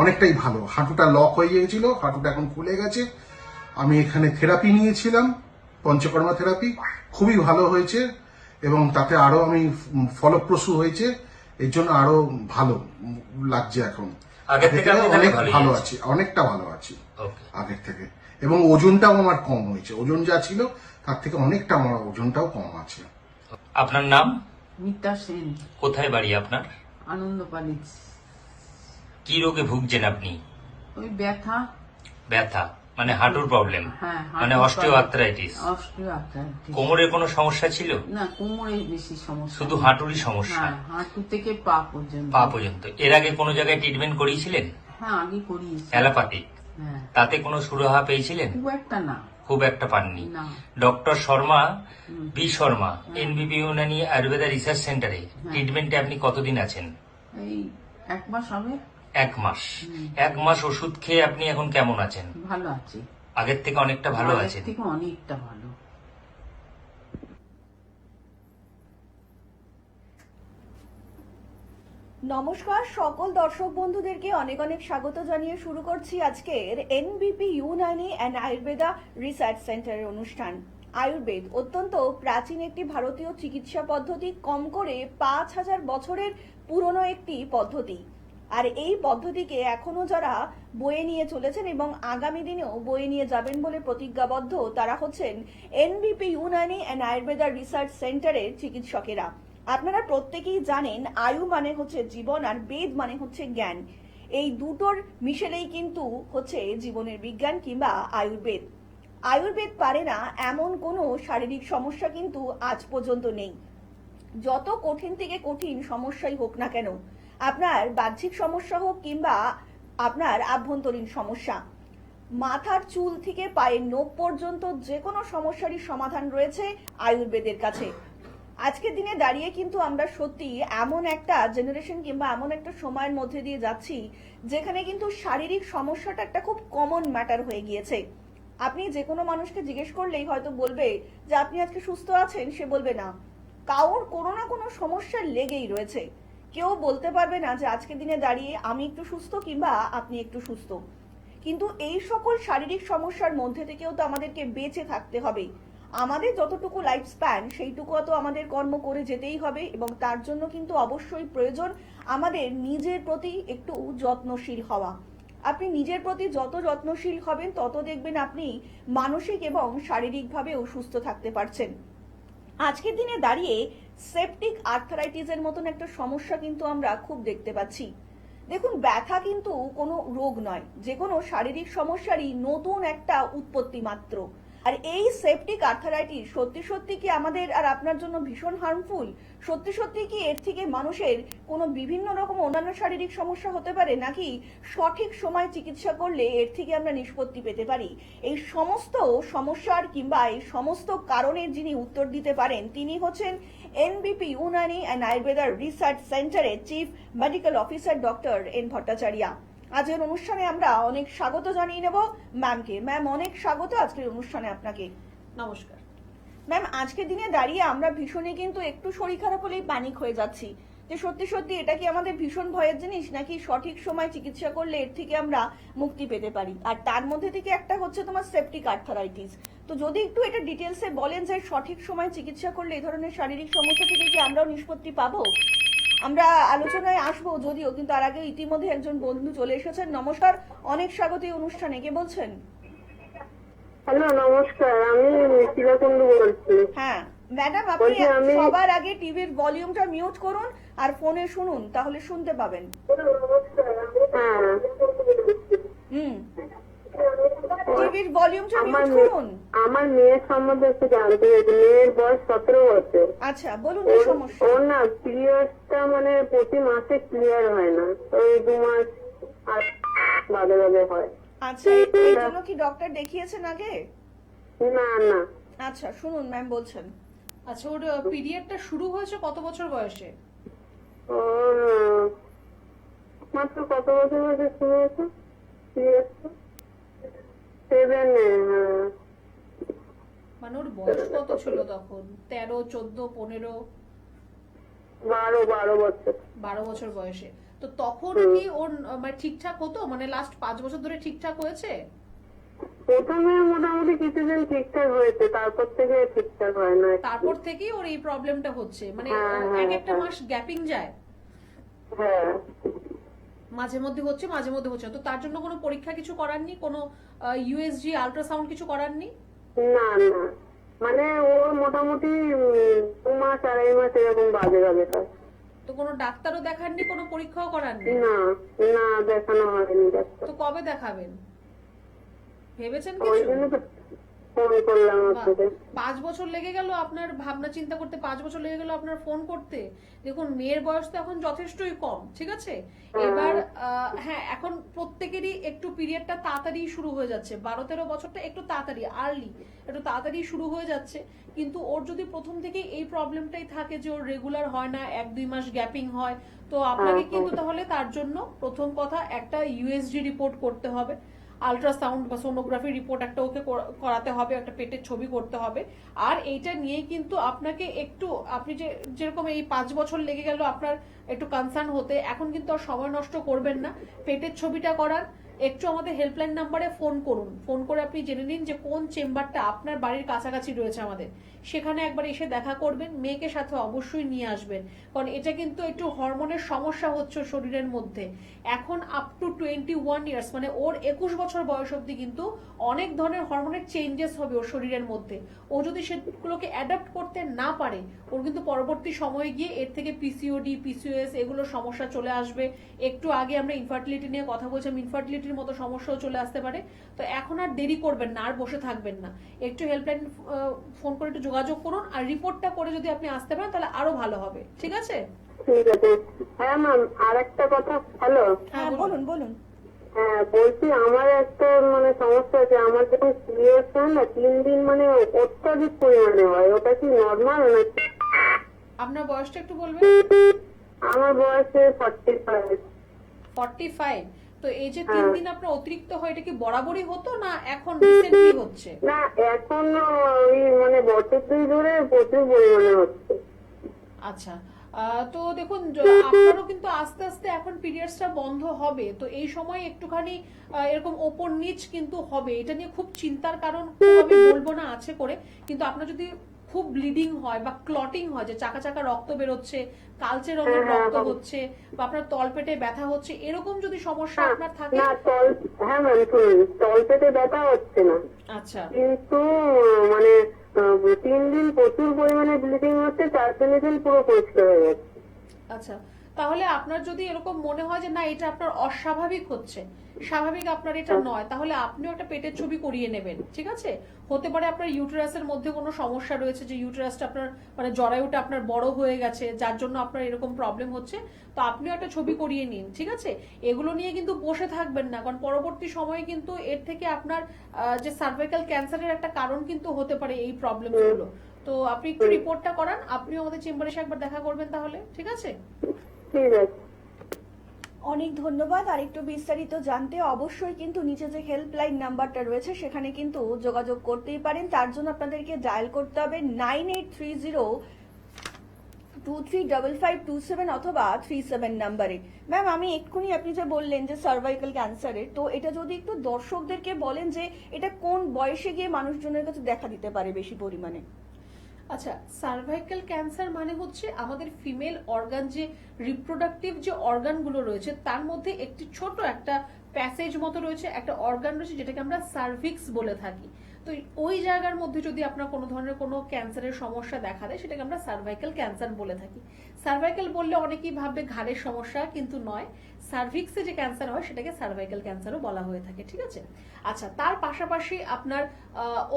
অনেকটাই ভালো। হাঁটুটা লক হয়ে গিয়েছিল, হাঁটুটা এখন খুলে গেছে। আমি এখানে থেরাপি নিয়েছিলাম, পঞ্চকর্মা থেরাপি, খুবই ভালো হয়েছে এবং তাতে আরো আমি ফলপ্রসূ হয়েছে। এর জন্য আরো ভালো লাগছে এখন। আগের থেকে আপনি অনেক ভালোই ভালো আছেন। আছি, অনেকটা ভালো আছি ওকে। আগের থেকে। এবং ওজনটাও আমার কম হয়েছে, ওজন যা ছিল তার থেকে অনেকটা আমার ওজনটাও কম আছে। আপনার নাম? মিতা সেন, কোথায় বাড়ি আপনার? আনন্দপাড়ি। কি রোগে ভুগছেন আপনি? ওই ব্যথা। ব্যথা মানে হাঁটুর প্রবলেম? হ্যাঁ, মানে অস্টিও আর্থ্রাইটিস? অস্টিওআর্থ্রাইটিস। কোমরের কোনো সমস্যা ছিল? না, কোমরে বেশি সমস্যা। শুধু হাঁটুরই সমস্যা? হ্যাঁ, হাঁটু থেকে পা পর্যন্ত। পা পর্যন্ত। এর আগে কোনো জায়গায় ট্রিটমেন্ট করিয়েছিলেন? হ্যাঁ, আগে করিয়েছি। অ্যালোপ্যাথিক? হ্যাঁ, তাতে কোনো সুরাহা পেয়েছিলেন? খুব একটা না। খুব একটা পাননি? না। Doctor Sharma B Sharma NBP Unani Ayurveda research সেন্টারে ট্রিটমেন্টে আপনি কতদিন আছেন? এই 1 মাস হবে। 1 মাস। 1 মাস ওষুধ খেয়ে আপনি এখন কেমন আছেন? ভালো আছি। আগের থেকে অনেকটা ভালো আগের আছেন? থেকে অনেকটা ভালো। নমস্কার সকল দর্শক বন্ধুদেরকে অনেক অনেক স্বাগত জানিয়ে শুরু করছি আজকের এনবিপি ইউনানি অ্যান্ড আয়ুর্বেদা রিসার্চ সেন্টারের অনুষ্ঠান। আয়ুর্বেদ অত্যন্ত প্রাচীন একটি ভারতীয় চিকিৎসা পদ্ধতি, কম করে 5000 বছরের পুরনো একটি পদ্ধতি। আর এই পদ্ধতিকে এখনো যারা বয়ে নিয়ে চলেছেন এবং আগামী দিনেও বয়ে নিয়ে যাবেন বলে প্রতিজ্ঞাবদ্ধ, তারা হচ্ছেন NBP Unani and Ayurveda research সেন্টারের চিকিৎসকেরা। আপনারা প্রত্যেকেই জানেন আয়ু মানে হচ্ছে জীবন আর বেদ মানে হচ্ছে জ্ঞান। এই দুটোর মিশেলেই কিন্তু হচ্ছে জীবনের বিজ্ঞান কিংবা আয়ুর্বেদ। আয়ুর্বেদ পারে না এমন কোনো শারীরিক সমস্যা কিন্তু আজ পর্যন্ত নেই। যত কঠিন থেকে কঠিন সমস্যাই হোক না কেন, আপনার বাহ্যিক সমস্যা হোক কিংবা আপনার আভ্যন্তরীণ সমস্যা, মাথার চুল থেকে পায়ের নখ পর্যন্ত যে কোনো সমস্যারই সমাধান রয়েছে আয়ুর্বেদের কাছে। আজকের দিনে দাঁড়িয়ে কিন্তু আমরা সত্যি এমন একটা জেনারেশন কিংবা এমন একটা সময়ের মধ্যে দিয়ে যাচ্ছি যেখানে কিন্তু শারীরিক সমস্যাটা একটা খুব কমন ম্যাটার হয়ে গিয়েছে। আপনি যে কোনো মানুষকে জিজ্ঞেস করলেই হয়তো বলবে যে আপনি আজকে সুস্থ আছেন, সে বলবে না। কারোর কোনো না কোনো সমস্যা লেগেই রয়েছে। কেউ বলতে পারবে না যে আজকের দিনে দাঁড়িয়ে আমি একটু সুস্থ কিংবা আপনি একটু সুস্থ। কিন্তু এই সকল শারীরিক সমস্যার মধ্যে থেকেও তো আমাদেরকে বেঁচে থাকতে হবে। আমাদের যতটুকু লাইফ স্প্যান সেইটুকু তো আমাদের কর্ম করে যেতেই হবে এবং তার জন্য কিন্তু অবশ্যই প্রয়োজন আমাদের নিজের প্রতি একটু যত্নশীল হওয়া। আপনি নিজের প্রতি যত যত্নশীল হবেন তত দেখবেন আপনি মানসিক এবং শারীরিকভাবেও সুস্থ থাকতে পারছেন। আজকের দিনে দাঁড়িয়ে সেপটিক আর্থারাইটিসের মতন একটা সমস্যা কিন্তু আমরা খুব দেখতে পাচ্ছি। দেখুন, ব্যথা কিন্তু কোনো রোগ নয়, যে কোনো শারীরিক সমস্যারই নতুন একটা উৎপত্তি মাত্র। আর এই সেপটিক আর্থারাইটিস সত্যি সত্যি কি আমাদের আর আপনার জন্য ভীষণ হার্মফুল? সত্যি সত্যি কি এর থেকে মানুষের কোনো বিভিন্ন রকম অন্যান্য শারীরিক সমস্যা হতে পারে, নাকি সঠিক সময় চিকিৎসা করলে এর থেকে আমরা নিষ্পত্তি পেতে পারি? এই সমস্ত সমস্যার কিংবা এই সমস্ত কারণের যিনি উত্তর দিতে পারেন তিনি হচ্ছেন NBP Unani and Ayurveda research সেন্টারের chief medical officer doctor N Bhattacharya. আজকের অনুষ্ঠানে আমরা অনেক স্বাগত জানিয়ে নেব ম্যামকে। ম্যাম, অনেক স্বাগত আজকের অনুষ্ঠানে আপনাকে। নমস্কার ম্যাম, আজকের দিনে দাঁড়িয়ে আমরা ভীষণই কিন্তু একটু শরীর খারাপ হলেই প্যানিক হয়ে যাচ্ছি যে সত্যি সত্যি এটা কি আমাদের ভীষণ ভয়ের জিনিস, নাকি সঠিক সময় চিকিৎসা করলে এর থেকে আমরা মুক্তি পেতে পারি? আর তার মধ্যে থেকে একটা হচ্ছে তোমার সেপটিক আর্থারাইটিস। তো যদি একটু এটা ডিটেলসে বলেন যে সঠিক সময় চিকিৎসা করলে এই ধরনের শারীরিক সমস্যা থেকে কি আমরাও নিষ্পত্তি পাবো? আমরা আলোচনায় আসবো যদিও, কিন্তু তার আগে ইতিমধ্যে একজন বন্ধু চলে এসেছেন। নমস্কার, অনেক স্বাগত এই অনুষ্ঠানে। কে বলছেন? হ্যালো, নমস্কার, আমি মিথিলা কুন্ডু বলছি। হ্যাঁ ম্যাডাম, আপনি সবার আগে টিভির ভলিউমটা মিউট করুন আর ফোনে শুনুন, তাহলে শুনতে পাবেন। হ্যাঁ, টিভির ভলিউমটা মিউট করুন। আমার মেয়ের সম্বন্ধে একটু জানতে চাইছি। মেয়ের বয়স 17 বছর। আচ্ছা, বলুন কি সমস্যা। ওর না পিরিয়ডটা মানে প্রতি মাসে ক্লিয়ার হয় না, ওই 2 মাস আর বাদে বাদে হয়। আচ্ছা, এই জন্য কি ডক্টর দেখিয়েছেন আগে? না না। আচ্ছা, শুনুন ম্যাম বলছেন। আচ্ছা, ওর পিরিয়ডটা শুরু হয়েছে কত বছর বয়সে? ওর মাত্র কত বছর বয়সে শুরু হয়েছে পিরিয়ডটা? 7। মানে ওর বয়স কত ছিল তখন? 13, 14, 15? 12 বছর। 12 বছর বয়সে। তো তখন কি ওর মানে ঠিকঠাক হতো? মানে লাস্ট 5 বছর ধরে ঠিকঠাক হয়েছে? প্রথমে মোটামুটি কিছুদিন ঠিকঠাক হয়েছে, তারপর থেকে ঠিকঠাক হয় না। তারপর থেকেই ওর এই প্রবলেমটা হচ্ছে, মানে এক একটা মাস গ্যাপিং যায়। হ্যাঁ, মাঝে মধ্যে হচ্ছে, মাঝে মধ্যে হচ্ছে না। তো তার জন্য কোনো পরীক্ষা কিছু করাননি, কোনো ইউএসজি আল্ট্রাসাউন্ড কিছু করাননি? না না, মানে ওর মোটামুটি 2 মাস 2.5 মাস এরকম বাজে যাবে তার। তো কোনো ডাক্তারও দেখাননি, কোনো পরীক্ষাও করাননি? না না, দেখানো হয়নি ডাক্তার। তো কবে দেখাবেন ভেবেছেন ওই কিছু? জন্য তো ফোন করলাম আপনাকে। 5 বছর লেগে গেল আপনার ভাবনা চিন্তা করতে, 5 বছর লেগে গেল আপনার ফোন করতে। দেখুন, মেয়ের বয়স তো এখন যথেষ্টই কম, ঠিক আছে? এবার হ্যাঁ, এখন প্রত্যেকেরই একটু পিরিয়ডটা তাড়াতাড়ি শুরু হয়ে যাচ্ছে, 12-13 বছরটা একটু তাড়াতাড়ি, আর্লি একটু তাড়াতাড়ি শুরু হয়ে যাচ্ছে। কিন্তু ওর যদি প্রথম থেকেই এই প্রবলেমটাই থাকে যে ওর রেগুলার হয় না, 1-2 মাস গ্যাপিং হয়, তো আপনাকে কিন্তু তাহলে তার জন্য প্রথম কথা একটা ইউএসজি রিপোর্ট করতে হবে, আল্ট্রাসাউন্ড বা সোনোগ্রাফি রিপোর্ট একটা ওকে করাতে হবে, একটা পেটের ছবি করতে হবে। আর এইটা নিয়ে কিন্তু আপনাকে একটু, আপনি যেরকম এই 5 বছর লেগে গেল আপনার একটু কনসার্ন হতে, এখন কিন্তু আর সময় নষ্ট করবেন না, পেটের ছবিটা করান। একটু আমাদের হেল্পলাইন নাম্বারে ফোন করুন, ফোন করে আপনি জেনে নিন যে কোন চেম্বারটা আপনার বাড়ির কাছাকাছি রয়েছে আমাদের, সেখানে একবার এসে দেখা করবেন। মেয়েকে সাথে অবশ্যই নিয়ে আসবেন, কারণ এটা কিন্তু একটু হরমোনের সমস্যা হচ্ছে শরীরের মধ্যে। এখন আপ টু 21 ইয়ার্স, মানে ওর 21 বছর বয়স অব্দি কিন্তু অনেক ধরনের হরমোনের চেঞ্জেস হবে ওর শরীরের মধ্যে। ও যদি সেগুলোকে অ্যাডাপ্ট করতে না পারে, ওর কিন্তু পরবর্তী সময়ে গিয়ে এর থেকে পিসিওডি, পিসিওএস এগুলো সমস্যা চলে আসবে। একটু আগে আমরা ইনফার্টিলিটি নিয়ে কথা বলছিলাম, ইনফার্টিলিটির মতো সমস্যাও চলে আসতে পারে। তো এখন আর দেরি করবেন না, আর বসে থাকবেন না, একটু হেল্পলাইন ফোন করে একটু যোগাযোগ করুন। আর রিপোর্টটা করে যদি আপনি আসতে পারেন তাহলে আরো ভালো হবে, ঠিক আছে? ঠিক আছে। হ্যাঁ ম্যাম, আর একটা কথা। হ্যালো। হ্যাঁ, বলুন বলুন। হ্যাঁ, বলছি আমার একটা মানে সমস্যা আছে। আমার যখন পিরিয়ড হয় না, 3 দিন মানে অত্যাধিক পরিমাণে হয়, ওটা কি নর্মাল নাকি? আপনার বয়সটা একটু বলবেন। আমার বয়স 45। 45। তো এই যে 3 দিন আপনার অতিরিক্ত হয়, এটা কি বরাবরই হতো না এখন রিসেন্টলি হচ্ছে? না, এখন ওই মানে বছর 2 ধরে প্রচুর পরিমাণে হচ্ছে। আচ্ছা, তো দেখুন, আপনারও কিন্তু আস্তে আস্তে এখন পিরিয়ডসটা বন্ধ হবে। তো এই সময় একটুখানি এরকম ওপর নিচ কিন্তু হবে, এটা নিয়ে খুব চিন্তার কারণ খুব আমি বলবো না আছে করে। কিন্তু আপনার যদি খুব ব্লিডিং হয় বা ক্লটিং হয়, যে চাকা চাকা রক্ত বেরোচ্ছে, কালচে রঙের রক্ত হচ্ছে, বা আপনার তলপেটে ব্যথা হচ্ছে, এরকম যদি সমস্যা আপনার থাকে। না, হ্যাঁ ম্যাম, শুনুন, তলপেটে ব্যথা হচ্ছে না, আচ্ছা, কিন্তু মানে 3 দিন প্রচুর পরিমাণে ব্লিডিং হচ্ছে, 4 দিন পুরো পরিষ্কার হয়ে যাচ্ছে। আচ্ছা, তাহলে আপনার যদি এরকম মনে হয় যে না এটা আপনার অস্বাভাবিক হচ্ছে, স্বাভাবিক আপনার এটা নয়, তাহলে আপনিও একটা পেটের ছবি করিয়ে নেবেন, ঠিক আছে? হতে পারে আপনার ইউটেরাসের মধ্যে কোনো সমস্যা রয়েছে, যে ইউটেরাসটা আপনার মানে জরায়ুটা আপনার বড় হয়ে গেছে, যার জন্য আপনার এরকম প্রবলেম হচ্ছে। তো আপনিও একটা ছবি করিয়ে নিন, ঠিক আছে? এগুলো নিয়ে কিন্তু বসে থাকবেন না, কারণ পরবর্তী সময়ে কিন্তু এর থেকে আপনার যে সার্ভাইকাল ক্যান্সারের একটা কারণ কিন্তু হতে পারে এই প্রবলেমগুলো। তো আপনি একটু রিপোর্টটা করান, আপনিও আমাদের চেম্বারে এসে একবার দেখা করবেন তাহলে, ঠিক আছে? ঠিক আছে। অনেক ধন্যবাদ। আর একটু বিস্তারিত জানতে অবশ্যই কিন্তু নিচে যে হেল্পলাইন নাম্বারটা রয়েছে সেখানে কিন্তু যোগাযোগ করতেই পারেন। তার জন্য আপনাদেরকে ডায়াল করতে হবে 9830235527 অথবা 37 নাম্বারে। ম্যাম, আমি এক্ষুনি আপনি যে বললেন যে সার্ভাইকাল ক্যান্সারের, তো এটা যদি একটু দর্শকদেরকে বলেন যে এটা কোন বয়সে গিয়ে মানুষজনের কাছে দেখা দিতে পারে বেশি পরিমাণে? আচ্ছা, সার্ভাইকাল ক্যান্সার মানে হচ্ছে আমাদের ফিমেল অর্গান, যে রিপ্রোডাক্টিভ যে অর্গানগুলো রয়েছে তার মধ্যে একটি ছোট একটা প্যাসেজ মতো রয়েছে, একটা অর্গান রয়েছে যেটাকে আমরা সার্ভিক্স বলে থাকি। তো ওই জায়গার মধ্যে যদি আপনার কোনো ধরনের কোনো ক্যান্সারের সমস্যা দেখা দেয়, সেটাকে আমরা সার্ভাইকাল ক্যান্সার বলে থাকি। সার্ভাইকাল বললে অনেকেই ভাববে ঘাড়ের সমস্যা, কিন্তু নয়, সার্ভিক্সে যে ক্যান্সার হয় সেটাকে সার্ভাইকাল ক্যান্সারও বলা হয়ে থাকে, ঠিক আছে? আচ্ছা, তার পাশাপাশি আপনার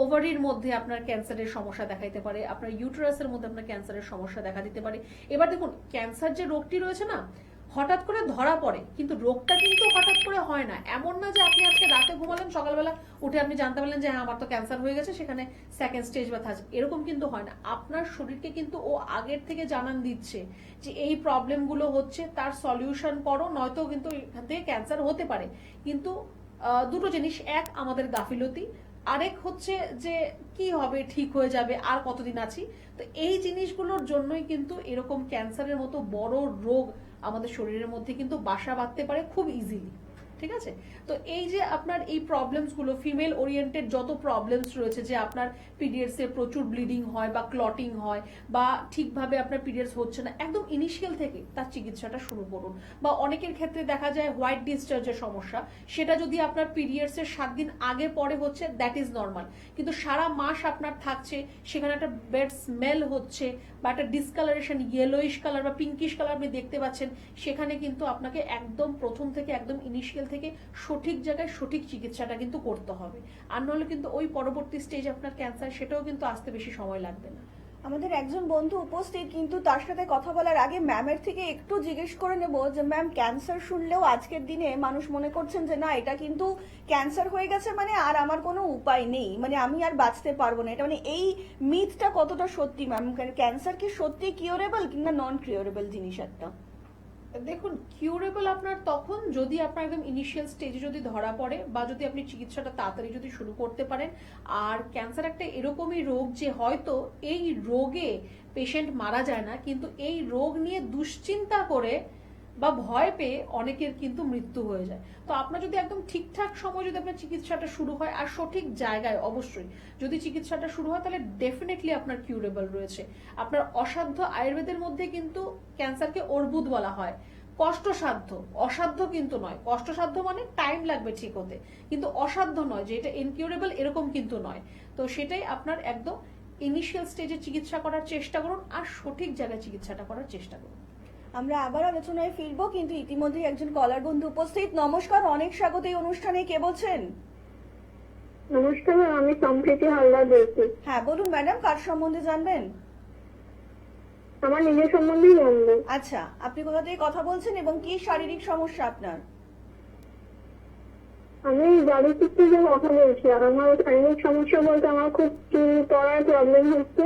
ওভারির মধ্যে আপনার ক্যান্সারের সমস্যা দেখাইতে পারে, আপনার ইউটেরাসের মধ্যে আপনার ক্যান্সারের সমস্যা দেখা দিতে পারে। এবার দেখুন, ক্যান্সার যে রোগটি রয়েছে না, হঠাৎ করে ধরা পড়ে, কিন্তু রোগটা কিন্তু হঠাৎ করে হয় না। এমন না যে আপনি আজকে রাতে ঘুমালেন, সকালবেলা উঠে আপনি জানতে পারলেন যে হ্যাঁ আমার তো ক্যান্সার হয়ে গেছে, সেখানে সেকেন্ড স্টেজ বা থার্ড, এরকম কিন্তু হয় না। আপনার শরীরকে কিন্তু ও আগের থেকে জানান দিচ্ছে যে এই প্রবলেমগুলো হচ্ছে, তার সলিউশন করো, নয়তো কিন্তু এখান থেকে ক্যান্সার হতে পারে। কিন্তু দুটো জিনিস, এক আমাদের গাফিলতি, আরেক হচ্ছে যে কি হবে, ঠিক হয়ে যাবে, আর কতদিন আছি। তো এই জিনিসগুলোর জন্যই কিন্তু এরকম ক্যান্সারের মতো বড় রোগ আমাদের শরীরের মধ্যে কিন্তু বাসা বাঁধতে পারে খুব ইজিলি, ঠিক আছে? তো এই যে আপনার এই প্রবলেমসগুলো, ফিমেল ওরিয়েন্টেড যত প্রবলেমস রয়েছে, যে আপনার পিরিয়ডসে প্রচুর ব্লিডিং হয় বা ক্লটিং হয় বা ঠিকভাবে আপনার পিরিয়ডস হচ্ছে না, একদম ইনিশিয়াল থেকে তার চিকিৎসাটা শুরু করুন। বা অনেকের ক্ষেত্রে দেখা যায় হোয়াইট ডিসচার্জের সমস্যা, সেটা যদি আপনার পিরিয়ডসের 7 দিন আগে পরে হচ্ছে, দ্যাট ইজ নর্মাল। কিন্তু সারা মাস আপনার থাকছে, সেখানে একটা ব্যাড স্মেল হচ্ছে বা একটা ডিসকালারেশন, ইয়েলোইশ কালার বা পিঙ্কিশ কালার আপনি দেখতে পাচ্ছেন, সেখানে কিন্তু আপনাকে একদম প্রথম থেকে, একদম ইনিশিয়াল থেকে সঠিক জায়গায় সঠিক চিকিৎসাটা কিন্তু করতে হবে। আর নাহলে কিন্তু ওই পরবর্তী স্টেজ আপনার ক্যান্সার, সেটাও কিন্তু আসতে বেশি সময় লাগবে না। আমাদের একজন বন্ধু উপস্থিত, কিন্তু তার সাথে কথা বলার আগে ম্যামের থেকে একটু জিজ্ঞেস করে নেব যে ম্যাম, ক্যান্সার শুনলেও আজকের দিনে মানুষ মনে করছেন যে না, এটা কিন্তু ক্যান্সার হয়ে গেছে মানে আর আমার কোনো উপায় নেই, মানে আমি আর বাঁচতে পারবো না, এটা মানে এই মিথটা কতটা সত্যি ম্যাম? ক্যান্সার কি সত্যি কিউরেবল কিংবা নন কিউরেবল জিনিস একটা? দেখুন, কিউরেবল আপনার তখন যদি আপনার একদম ইনিশিয়াল স্টেজে যদি ধরা পড়ে বা যদি আপনি চিকিৎসাটা তাড়াতাড়ি যদি শুরু করতে পারেন। আর ক্যান্সার একটা এরকমই রোগ যে হয়তো এই রোগে পেশেন্ট মারা যায় না, কিন্তু এই রোগ নিয়ে দুশ্চিন্তা করে বা ভয় পেয়ে অনেকের কিন্তু মৃত্যু হয়ে যায়। তো আপনার যদি একদম ঠিকঠাক সময় যদি আপনার চিকিৎসাটা শুরু হয় আর সঠিক জায়গায় অবশ্যই যদি চিকিৎসাটা শুরু হয়, তাহলে ডেফিনেটলি আপনার কিউরেবল রয়েছে। আপনার অসাধ্য, আয়ুর্বেদের মধ্যে কিন্তু ক্যান্সারকে অর্বুদ বলা হয়, কষ্টসাধ্য, অসাধ্য কিন্তু নয়। কষ্টসাধ্য মানে টাইম লাগবে ঠিক হতে, কিন্তু অসাধ্য নয় যে এটা ইনকিউরেবল, এরকম কিন্তু নয়। তো সেটাই আপনার একদম ইনিশিয়াল স্টেজে চিকিৎসা করার চেষ্টা করুন আর সঠিক জায়গায় চিকিৎসাটা করার চেষ্টা করুন। আমরা আবার আলোচনায় ফিরবো, কিন্তু ইতিমধ্যে একজন কলার বন্ধু উপস্থিত। নমস্কার, অনেক স্বাগত এই অনুষ্ঠানে। কে বলছেন? নমস্কার, আমি সম্প্রীতি হালদার বলছি। হ্যাঁ বলুন ম্যাডাম, কার সম্বন্ধে জানবেন? আমার নিজের সম্বন্ধেই জানবো। আচ্ছা, আপনি কোথা থেকে কথা বলছেন এবং কি শারীরিক সমস্যা আপনার? আমি বাড়ির থেকে যে কথা বলছি, আর আমার শারীরিক সমস্যা বলতে আমার খুব চুল পড়ার প্রবলেম হচ্ছে,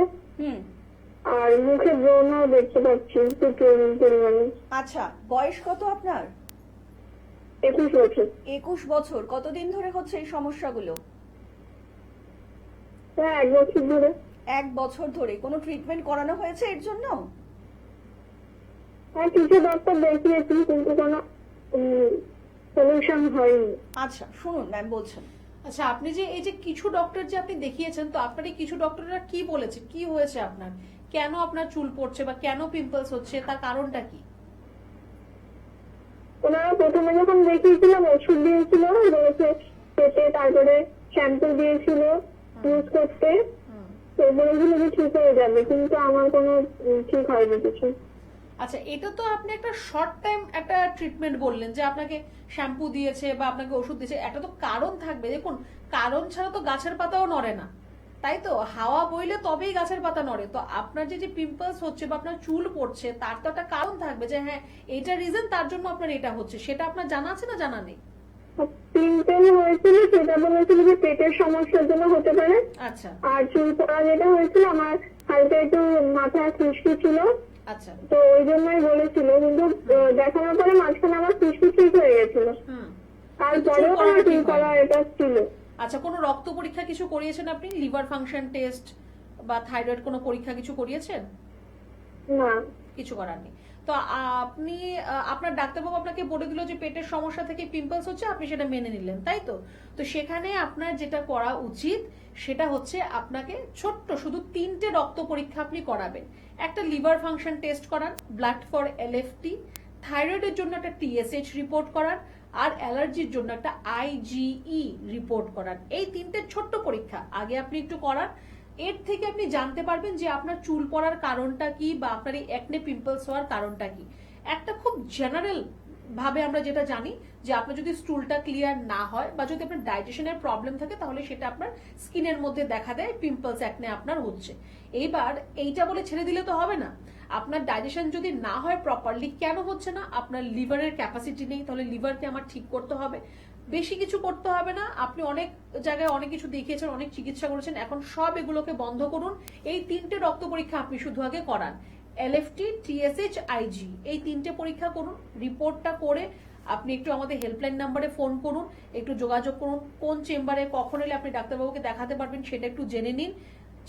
আর মুখে ব্রণও দেখতে পাচ্ছি প্রচুর পরিমাণে। আচ্ছা, বয়স কত আপনার? 21 বছর। 21 বছর। কতদিন ধরে হচ্ছে এই সমস্যাগুলো? হ্যাঁ, 1 বছর ধরে। 1 বছর ধরে। কোনো ট্রিটমেন্ট করানো হয়েছে এর জন্য? হ্যাঁ, কিছু ডক্টর দেখিয়েছি কিন্তু কোনো সলিউশন হয়নি। আচ্ছা শুনুন ম্যাম বলছেন। আচ্ছা, আপনি যে এই যে কিছু ডক্টর যে আপনি দেখিয়েছেন, তো আপনার এই কিছু ডক্টররা কি বলেছে, কি হয়েছে আপনার, কেন আপনার চুল পড়ছে বা কেন পিম্পলস হচ্ছে, তার কারণটা কি? ওনারা প্রথমে যখন দেখিয়েছিলাম ওষুধ দিয়েছিল, বলেছে পেটে, তারপরে শ্যাম্পু দিয়েছিল ইউজ করতে, তো বলেছিল যে ঠিক হয়ে যাবে, কিন্তু আমার কোনো ঠিক হয়নি কিছু। আচ্ছা, এটা তো আপনি একটা শর্ট টাইম একটা ট্রিটমেন্ট বললেন যে আপনাকে শ্যাম্পু দিয়েছে বা আপনাকে ওষুধ দিয়েছে, একটা তো কারণ থাকবে। দেখুন, কারণ ছাড়া তো গাছের পাতাও নড়ে না, তাই তো? হাওয়া বইলে তবেই গাছের পাতা নড়ে। তো আপনার যে পিম্পলস হচ্ছে বা আপনার চুল পড়ছে, তার তো একটা কারণ থাকবে যে হ্যাঁ এটা রিজন, তার জন্য আপনার এটা হচ্ছে। সেটা আপনার জানা আছে না জানা নেই? পিম্পল হয়েছিল, সেটা বলেছিল যে পেটের সমস্যার জন্য হতে পারে। আচ্ছা। আর চুল পড়া যেটা হয়েছিল, আমার হালকা একটু মাথায় খুশকি ছিল, আচ্ছা, তো ওই জন্যই বলেছিল, কিন্তু দেখানোর পরে মাঝখানে আমার খুশকি ঠিক হয়ে গেছিল, তারপরেও আমার চুল পড়া এটা ছিল। আচ্ছা, কোনো রক্ত পরীক্ষা কিছু করিয়েছেন আপনি? লিভার ফাংশন টেস্ট বা থাইরয়েড কোনো পরীক্ষা কিছু করিয়েছেন? না, কিছু করারনি। তো আপনি আপনার ডাক্তারবাবু আপনাকে বলে দিল যে পেটের সমস্যা থেকে পিম্পলস হচ্ছে, আপনি সেটা মেনে নিলেন, তাই তো? তো সেখানে আপনার যেটা করা উচিত সেটা হচ্ছে আপনাকে ছোট্ট শুধু 3টে রক্ত পরীক্ষা আপনি করাবেন। একটা লিভার ফাংশন টেস্ট করান, ব্লাড ফর এলএফটি, থাইরয়েডের জন্য একটা টিএসএইচ রিপোর্ট করান, আর অ্যালার্জির জন্য একটা আইজিই রিপোর্ট করান। এই 3টে ছোট্ট পরীক্ষা আগে আপনি একটু করান। এর থেকে আপনি জানতে পারবেন যে আপনার চুল পড়ার কারণটা কি বা আপনার এই একনে পিম্পলস হওয়ার কারণটা কি। একটা খুব জেনারেল ভাবে আমরা যেটা জানি যে আপনার যদি স্টুলটা ক্লিয়ার না হয় বা যদি আপনার ডাইজেশনের প্রবলেম থাকে, তাহলে সেটা আপনার স্কিনের মধ্যে দেখা দেয় পিম্পলস একনে আপনার হচ্ছে। এইবার এইটা বলে ছেড়ে দিলে তো হবে না। আপনার ডাইজেশন যদি না হয় প্রপারলি, কেন হচ্ছে না? আপনার লিভারের ক্যাপাসিটি নেই, তাহলে লিভারকে আমার ঠিক করতে হবে। বেশি কিছু করতে হবে না। আপনি অনেক জায়গায় অনেক কিছু দেখিয়েছেন, অনেক চিকিৎসা করেছেন, এখন সব এগুলোকে বন্ধ করুন। এই 3টে রক্ত পরীক্ষা আপনি শুধু আগে করান, এলএফটি, টিএসএইচ, আইজি, এই 3টে পরীক্ষা করুন। রিপোর্টটা করে আপনি একটু আমাদের হেল্পলাইন নাম্বারে ফোন করুন, একটু যোগাযোগ করুন। কোন চেম্বারে কখন এলে আপনি ডাক্তারবাবুকে দেখাতে পারবেন সেটা একটু জেনে নিন।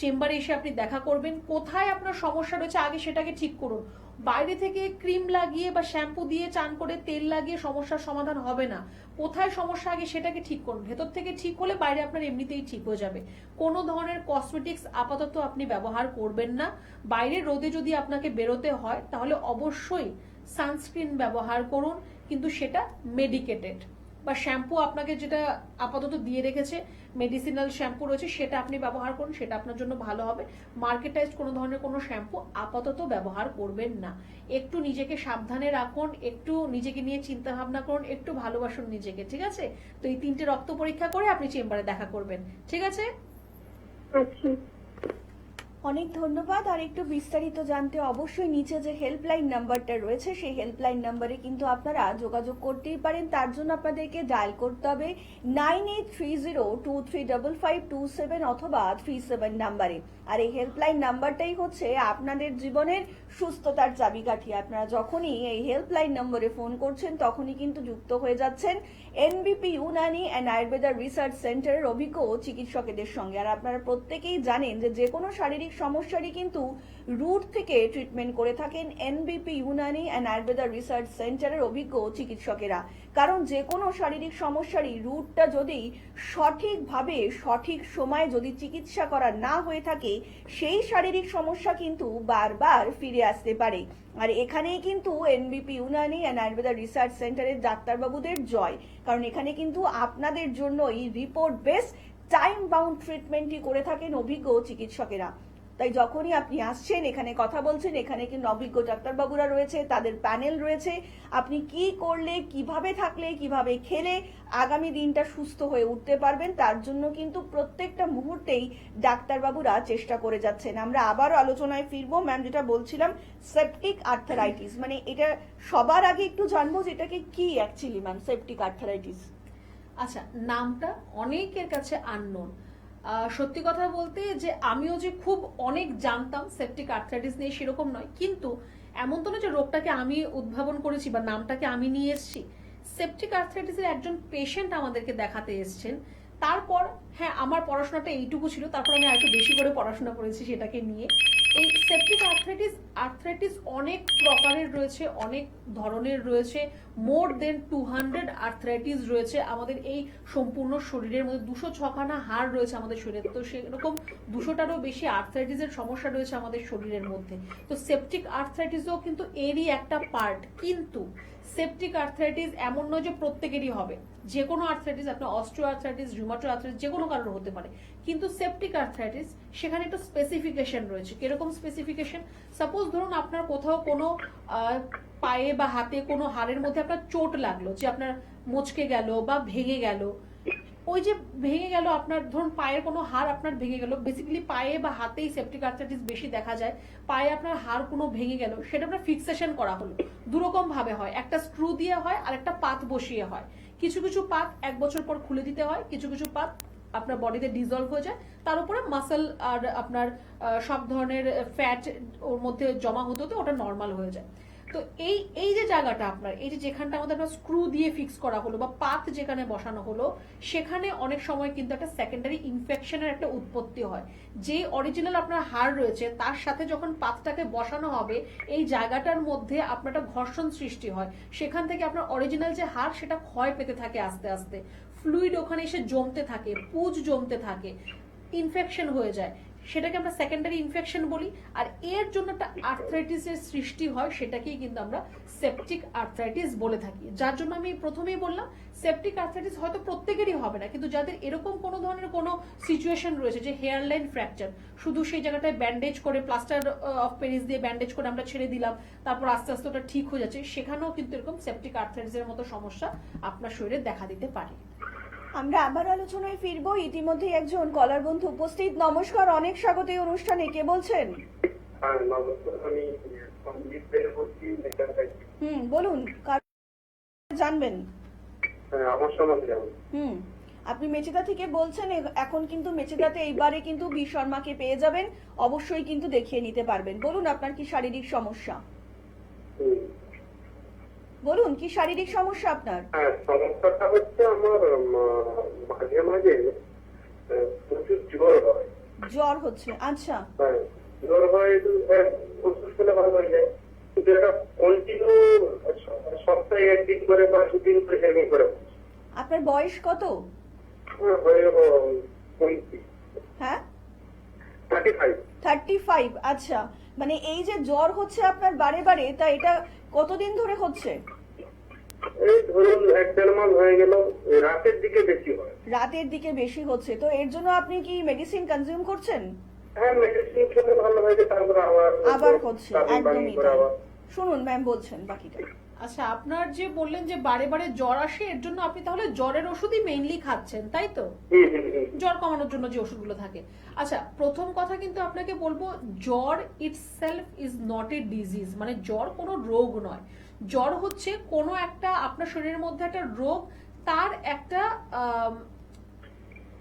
চেম্বারে এসে আপনি দেখা করবেন, কোথায় আপনার সমস্যা রয়েছে আগে সেটাকে ঠিক করুন। বাইরে থেকে ক্রিম লাগিয়ে বা শ্যাম্পু দিয়ে চান করে তেল লাগিয়ে সমস্যার সমাধান হবে না। কোথায় সমস্যা আগে সেটাকে ঠিক করুন, ভেতর থেকে ঠিক হলে বাইরে আপনার এমনিতেই ঠিক হয়ে যাবে। কোনো ধরনের কসমেটিক্স আপাতত আপনি ব্যবহার করবেন না। বাইরে রোদে যদি আপনাকে বেরোতে হয় তাহলে অবশ্যই সানস্ক্রিন ব্যবহার করুন, কিন্তু সেটা মেডিকেটেড। বা শ্যাম্পু আপনাকে যেটা আপাতত দিয়ে রেখেছে, মেডিসিনাল শ্যাম্পু রয়েছে, সেটা আপনি ব্যবহার করুন, সেটা আপনার জন্য ভালো হবে। মার্কেটাইজড কোনো ধরনের কোনো শ্যাম্পু আপাতত ব্যবহার করবেন না। একটু নিজেকে সাবধানে রাখুন, একটু নিজেকে নিয়ে চিন্তা ভাবনা করুন, একটু ভালোবাসুন নিজেকে, ঠিক আছে? তো এই 3টে রক্ত পরীক্ষা করে আপনি চেম্বারে দেখা করবেন, ঠিক আছে? আচ্ছা, অনেক ধন্যবাদ। আর একটু বিস্তারিত জানতে অবশ্যই নিচে যে হেল্পলাইন নাম্বারটা রয়েছে সেই হেল্পলাইন নাম্বারে কিন্তু আপনারা যোগাযোগ করতেই পারেন। তার জন্য আপনাদেরকে ডায়াল করতে হবে 9830235527 অথবা 37 নাম্বারে। আর এই হেল্পলাইন নাম্বারটাই হচ্ছে আপনাদের জীবনের সুস্থতার চাবিকাঠি। আপনারা যখনই এই হেল্পলাইন নম্বরে ফোন করছেন তখনই কিন্তু যুক্ত হয়ে যাচ্ছেন এনবিপি ইউনানি অ্যান্ড আয়ুর্বেদা রিসার্চ সেন্টারের অভিজ্ঞ চিকিৎসকেদের সঙ্গে। আর আপনারা প্রত্যেকেই জানেন যে কোনো শারীরিক সমস্যারই কিন্তু রুট থেকে ট্রিটমেন্ট করে থাকেন এনবিপি ইউনানি অ্যান্ড আয়ুর্বেদা রিসার্চ সেন্টারের অভিজ্ঞ চিকিৎসকেরা। কারণ যে কোনো শারীরিক সমস্যারই রুটটা যদি সঠিকভাবে সঠিক সময়ে যদি চিকিৎসা করা না হয়ে থাকে সেই শারীরিক সমস্যা কিন্তু বারবার ফিরে আসতে পারে। আর এখানেই কিন্তু এনবিপি ইউনানি অ্যান্ড আয়ুর্বেদা রিসার্চ সেন্টারের ডাক্তারবাবুদের জয়, কারণ এখানে কিন্তু আপনাদের জন্য এই রিপোর্ট বেস টাইম বাউন্ড ট্রিটমেন্টই করে থাকেন অভিজ্ঞ চিকিৎসকেরা। তাই যখনই আপনি আসছেন এখানে কথা বলছেন, এখানে কিন্তু অভিজ্ঞ ডাক্তারবাবুরা রয়েছে, তাদের প্যানেল রয়েছে। আপনি কি করলে, কিভাবে থাকলে, কিভাবে খেলে আগামী দিনটা সুস্থ হয়ে উঠতে পারবেন তার জন্য কিন্তু প্রত্যেকটা মুহূর্তেই ডাক্তারবাবুরা চেষ্টা করে যাচ্ছেন। আমরা আবারও আলোচনায় ফিরবো। ম্যাম, যেটা বলছিলাম সেপটিক আর্থারাইটিস, মানে এটা সবার আগে একটু জানবো যে এটাকে কি অ্যাকচুয়ালি ম্যাম সেপটিক আর্থারাইটিস? আচ্ছা, নামটা অনেকের কাছে আননোন। সত্যি কথা বলতে যে আমিও যে খুব অনেক জানতাম সেপটিক আর্থ্রাইটিস নিয়ে সেরকম নয়, কিন্তু এমন তো না যে রোগটাকে আমি উদ্ভাবন করেছি বা নামটাকে আমি নিয়ে এসেছি। সেপটিক আর্থ্রাইটিসের একজন পেশেন্ট আমাদেরকে দেখাতে এসেছেন। তারপর হ্যাঁ, আমার পড়াশোনাটা এইটুকু ছিল, তারপর আমি আরেকটু বেশি করে পড়াশোনা করেছি সেটাকে নিয়ে। এই সেপটিক আর্থ্রাইটিস অনেক প্রকারের রয়েছে, অনেক ধরনের রয়েছে। মোর দেন 200 আর্থ্রাইটিস রয়েছে আমাদের এই সম্পূর্ণ শরীরের মধ্যে। 206খানা হাড় রয়েছে আমাদের শরীরে, তো সেরকম 200টারও বেশি আর্থ্রাইটিসের সমস্যা রয়েছে আমাদের শরীরের মধ্যে। তো সেপটিক আর্থ্রাইটিসও কিন্তু এরই একটা পার্ট। কিন্তু সেপটিক আর্থ্রাইটিস এমন নয় যে প্রত্যেকেরই হবে। যে কোনো আর্থ্রাইটিস, আপনার অস্টিও আর্থ্রাইটিস, রিউমাটয়েড আর্থ্রাইটিস, যে কোনো কারোর হতে পারে। কিন্তু সেপটিক আর্থ্রাইটিস সেখানে একটা স্পেসিফিকেশন রয়েছে। কিরকম স্পেসিফিকেশন? সাপোজ ধরুন আপনার কোথাও কোনো পায়ে বা হাতে কোনো হাড়ের মধ্যে আপনার চোট লাগলো, যে আপনার মচকে গেল বা ভেঙে গেল। ওই যে ভেঙে গেল আপনার, ধরুন পায়ের কোনো হাড় আপনার ভেঙে গেল, বেসিক্যালি পায়ে বা হাতেই সেপটিক আর্থ্রাইটিস বেশি দেখা যায়। পায়ে আপনার হাড় কোনো ভেঙে গেল, সেটা আপনার ফিক্সেশন করা হলো। দুরকম ভাবে হয়, একটা স্ক্রু দিয়ে হয় আর একটা পাত বসিয়ে হয়। কিছু কিছু পাত 1 বছর পর খুলে দিতে হয়, কিছু কিছু পাত আপনার বডিতে ডিজলভ হয়ে যায়, তার উপরে মাসল আর আপনার সব ধরনের ফ্যাট ওর মধ্যে জমা হতে হতে ওটা নর্মাল হয়ে যায়। তো এই যে জায়গাটা আপনার, এই যে যেখানটা আমাদের আপনার স্ক্রু দিয়ে ফিক্স করা হলো বা পাত যেখানে বসানো হলো, সেখানে অনেক সময় কিন্তু একটা সেকেন্ডারি ইনফেকশনের একটা উৎপত্তি হয়। যে অরিজিনাল আপনার হাড় রয়েছে তার সাথে যখন পাতটাকে বসানো হবে, এই জায়গাটার মধ্যে আপনার একটা ঘর্ষণ সৃষ্টি হয়। সেখান থেকে আপনার অরিজিনাল যে হাড় সেটা ক্ষয় পেতে থাকে আস্তে আস্তে। ফ্লুইড ওখানে এসে জমতে থাকে, পুজ জমতে থাকে, ইনফেকশন হয়ে যায়। সেটাকে আমরা সেকেন্ডারি ইনফেকশন বলি। আর এর জন্য একটা আর্থ্রাইটিসের সৃষ্টি হয়, সেটাকেই কিন্তু আমরা সেপটিক আর্থ্রাইটিস বলে থাকি। যার জন্য আমি প্রথমেই বললাম সেপটিক আর্থ্রাইটিস হয়তো প্রত্যেকেরই হবে না, কিন্তু যাদের এরকম কোনো ধরনের কোনো সিচুয়েশন রয়েছে যে হেয়ার লাইন ফ্র্যাকচার, শুধু সেই জায়গাটায় ব্যান্ডেজ করে, প্লাস্টার অফ প্যারিস দিয়ে ব্যান্ডেজ করে আমরা ছেড়ে দিলাম, তারপর আস্তে আস্তে ওটা ঠিক হয়ে যাচ্ছে, সেখানেও কিন্তু এরকম সেপটিক আর্থ্রাইটিসের মতো সমস্যা আপনার শরীরে দেখা দিতে পারে। আমরা আবার আলোচনায় ফিরবো। ইতিমধ্যে একজন কলার বন্ধু উপস্থিত। নমস্কার, অনেক স্বাগত এই অনুষ্ঠানে। কে বলছেন? হ্যাঁ নমস্কার, আমি সন্দীপ বের বলছি, বলুন, কার জানবেন? আমার সম্বন্ধে। আপনি মেচেদা থেকে বলছেন। এখন কিন্তু মেচেদাতে এইবারে কিন্তু বি শর্মাকে পেয়ে যাবেন, অবশ্যই কিন্তু দেখিয়ে নিতে পারবেন। বলুন আপনার কি শারীরিক সমস্যা? বলুন কি শারীরিক সমস্যা আপনার? হ্যাঁ, সমস্যাটা হচ্ছে আমার মাঝে মাঝে প্রচুর জ্বর হয়। জ্বর হচ্ছে? আচ্ছা, হ্যাঁ, জ্বর হয়, ওষুধ খেলে ভালো হয়ে যায়, যেটা কন্টিনিউ সপ্তাহে একদিন করে বা দুদিন করে সেভিং করে আপনার বয়স কত? হয়ে হ্যাঁ, 35। 35। আচ্ছা, মানে এই যে জ্বর হচ্ছে আপনার বারে বারে, তা এটা কতদিন ধরে হচ্ছে? এই ধরুন 1-1.5 মাস হয়ে গেল। রাতের দিকে বেশি হয়। রাতের দিকে বেশি হচ্ছে, তো এর জন্য আপনি কি মেডিসিন কনজিউম করছেন? হ্যাঁ, মেডিসিন খেলে ভালো হয়ে যায়, তারপর আবার হচ্ছে, একদমই করে তাই। আবার। শুনুন ম্যাম বলছেন বাকিটা। আচ্ছা, আপনার যে বললেন যে বারে বারে জ্বর আসে, এর জন্য আপনি তাহলে জ্বরের ওষুধই মেইনলি খাচ্ছেন, তাই তো? জ্বর কমানোর জন্য যে ওষুধগুলো থাকে। আচ্ছা, প্রথম কথা কিন্তু আপনাকে বলবো, জ্বর itself is not a disease, মানে জ্বর কোনো রোগ নয়। জ্বর হচ্ছে কোনো একটা আপনার শরীরের মধ্যে একটা রোগ, তার একটা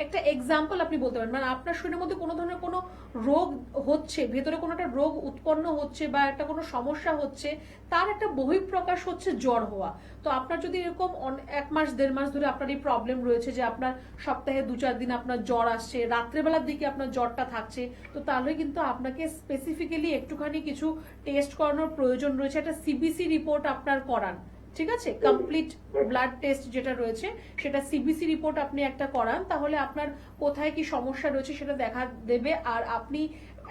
একটা এক্সাম্পল আপনি বলতে পারেন। মানে আপনার শরীরের মধ্যে কোনো ধরনের কোনো রোগ হচ্ছে, ভেতরে কোনো একটা রোগ উৎপন্ন হচ্ছে বা একটা কোনো সমস্যা হচ্ছে, তার একটা বহিঃপ্রকাশ হচ্ছে জ্বর হওয়া। তো আপনার যদি এরকম 1 মাস 1.5 মাস ধরে আপনার এই প্রবলেম রয়েছে যে আপনার সপ্তাহে 2-4 দিন আপনার জ্বর আসছে, রাত্রেবেলার দিকে আপনার জ্বরটা থাকছে, তো তাহলে কিন্তু আপনাকে স্পেসিফিক্যালি একটুখানি কিছু টেস্ট করানোর প্রয়োজন রয়েছে। একটা সিবিসি রিপোর্ট আপনার করান, ঠিক আছে? কমপ্লিট ব্লাড টেস্ট যেটা রয়েছে সেটা সিবিসি রিপোর্ট আপনি একটা করান, তাহলে আপনার কোথায় কি সমস্যা রয়েছে সেটা দেখা দেবে। আর আপনি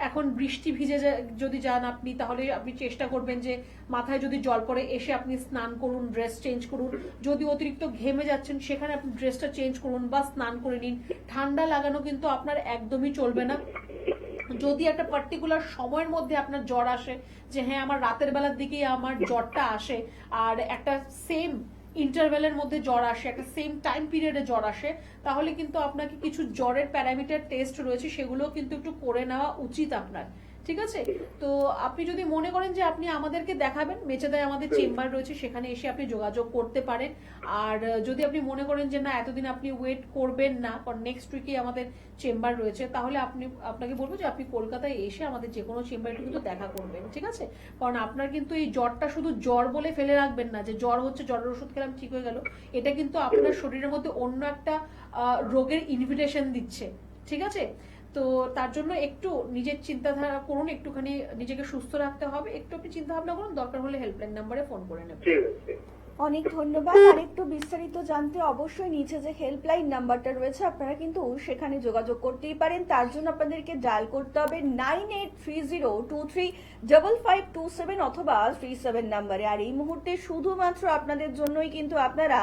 এখন বৃষ্টি ভিজে যদি যান আপনি, তাহলে আপনি চেষ্টা করবেন যে মাথায় যদি জল পড়ে এসে আপনি স্নান করুন, ড্রেস চেঞ্জ করুন। যদি অতিরিক্ত ঘেমে যাচ্ছেন সেখানে আপনি ড্রেসটা চেঞ্জ করুন বা স্নান করে নিন। ঠান্ডা লাগানো কিন্তু আপনার একদমই চলবে না। যদি একটা পার্টিকুলার সময়ের মধ্যে আপনার জ্বর আসে, যে হ্যাঁ আমার রাতের বেলার দিকেই আমার জ্বরটা আসে, আর একটা সেম ইন্টারভেলের মধ্যে জ্বর আসে, একটা সেম টাইম পিরিয়ডে জ্বর আসে, তাহলে কিন্তু আপনাকে কিছু জ্বরের প্যারামিটার টেস্ট রয়েছে সেগুলো কিন্তু একটু করে নেওয়া উচিত আপনার, ঠিক আছে? তো আপনি যদি মনে করেন যে আপনি আমাদেরকে দেখাবেন, মেচেদায় আমাদের চেম্বার রয়েছে, সেখানে এসে আপনি যোগাযোগ করতে পারেন। আর যদি আপনি মনে করেন যে না এতদিন আপনি ওয়েট করবেন না, কারণ নেক্সট উইকে আমাদের চেম্বার রয়েছে, তাহলে আপনাকে বলবো যে আপনি কলকাতায় এসে আমাদের যে কোনো চেম্বারে কিন্তু দেখা করবেন, ঠিক আছে? কারণ আপনার কিন্তু এই জ্বরটা শুধু জ্বর বলে ফেলে রাখবেন না, যে জ্বর হচ্ছে জ্বরের ওষুধ খেলাম ঠিক হয়ে গেল। এটা কিন্তু আপনার শরীরের মধ্যে অন্য একটা রোগের ইনভিটেশন দিচ্ছে, ঠিক আছে? তো তার জন্য একটু নিজের চিন্তাধারা করুন, একটুখানি নিজেকে সুস্থ রাখতে হবে, একটু আপনি চিন্তা ভাবনা করুন, দরকার হলে হেল্পলাইন নাম্বারে ফোন করে নেবেন। অনেক ধন্যবাদ। আর একটু বিস্তারিত জানতে অবশ্যই নিচে যে হেল্পলাইন নাম্বারটা রয়েছে আপনারা কিন্তু সেখানে যোগাযোগ করতেই পারেন। তার জন্য আপনাদেরকে ডায়াল করতে হবে 9830235527 অথবা 37 নাম্বারে। আর এই মুহূর্তে শুধুমাত্র আপনাদের জন্যই কিন্তু আপনারা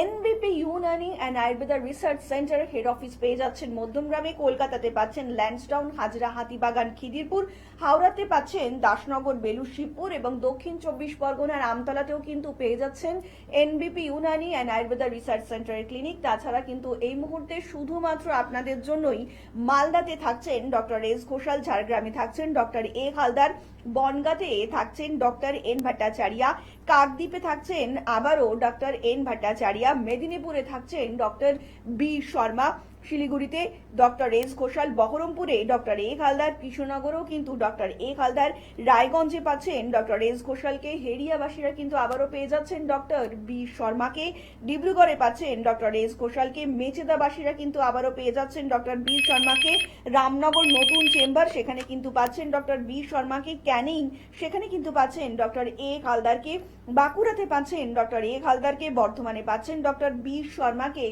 এনবিপি Unani and Ayurveda research centre head office পেয়ে যাচ্ছেন মধ্যমগ্রামে, কলকাতাতে পাচ্ছেন ল্যান্সডাউন, হাজরা, হাতিবাগান, খিদিরপুর, হাওড়াতে পাচ্ছেন দাসনগর, বেলুর শিবপুর এবং দক্ষিণ 24 পরগনার আমতলাতেও কিন্তু পেয়ে যাচ্ছেন এনবিপি ইউনানি অ্যান্ড আয়ুর্বেদা রিসার্চ সেন্টারের ক্লিনিক। তাছাড়া কিন্তু এই মুহূর্তে শুধুমাত্র আপনাদের জন্যই মালদাতে থাকছেন ডক্টর এস ঘোষাল, ঝাড়গ্রামে থাকছেন ডক্টর এ হালদার, বনগাঁতে থাকছেন ডক্টর এন ভট্টাচার্য, কাকদ্বীপে থাকছেন আবারও ডক্টর এন ভট্টাচার্য, মেদিনীপুরে থাকছেন ডক্টর বি শর্মা, শিলিগুড়িতে ডক্টর এস ঘোষাল, বহরমপুরে ডক্টর এ হালদার, কৃষ্ণনগরেও কিন্তু ডক্টর এ হালদার, রায়গঞ্জে পাচ্ছেন ডক্টর এস ঘোষালকে, হেরিয়াবাসীরা কিন্তু আবারও পেয়ে যাচ্ছেন ডক্টর বি শর্মাকে, ডিব্রুগড়ে পাচ্ছেন ডক্টর এস ঘোষালকে, মেচেদাবাসীরা কিন্তু আবারও পেয়ে যাচ্ছেন ডক্টর বি শর্মাকে, রামনগর নতুন চেম্বার সেখানে কিন্তু পাচ্ছেন ডক্টর বি শর্মাকে, ক্যানিং সেখানে কিন্তু পাচ্ছেন ডক্টর এ হালদারকে, বাঁকুড়াতে পাচ্ছেন ডক্টর এ হালদারকে, বর্ধমানে পাচ্ছেন ডক্টর বি শর্মাকে,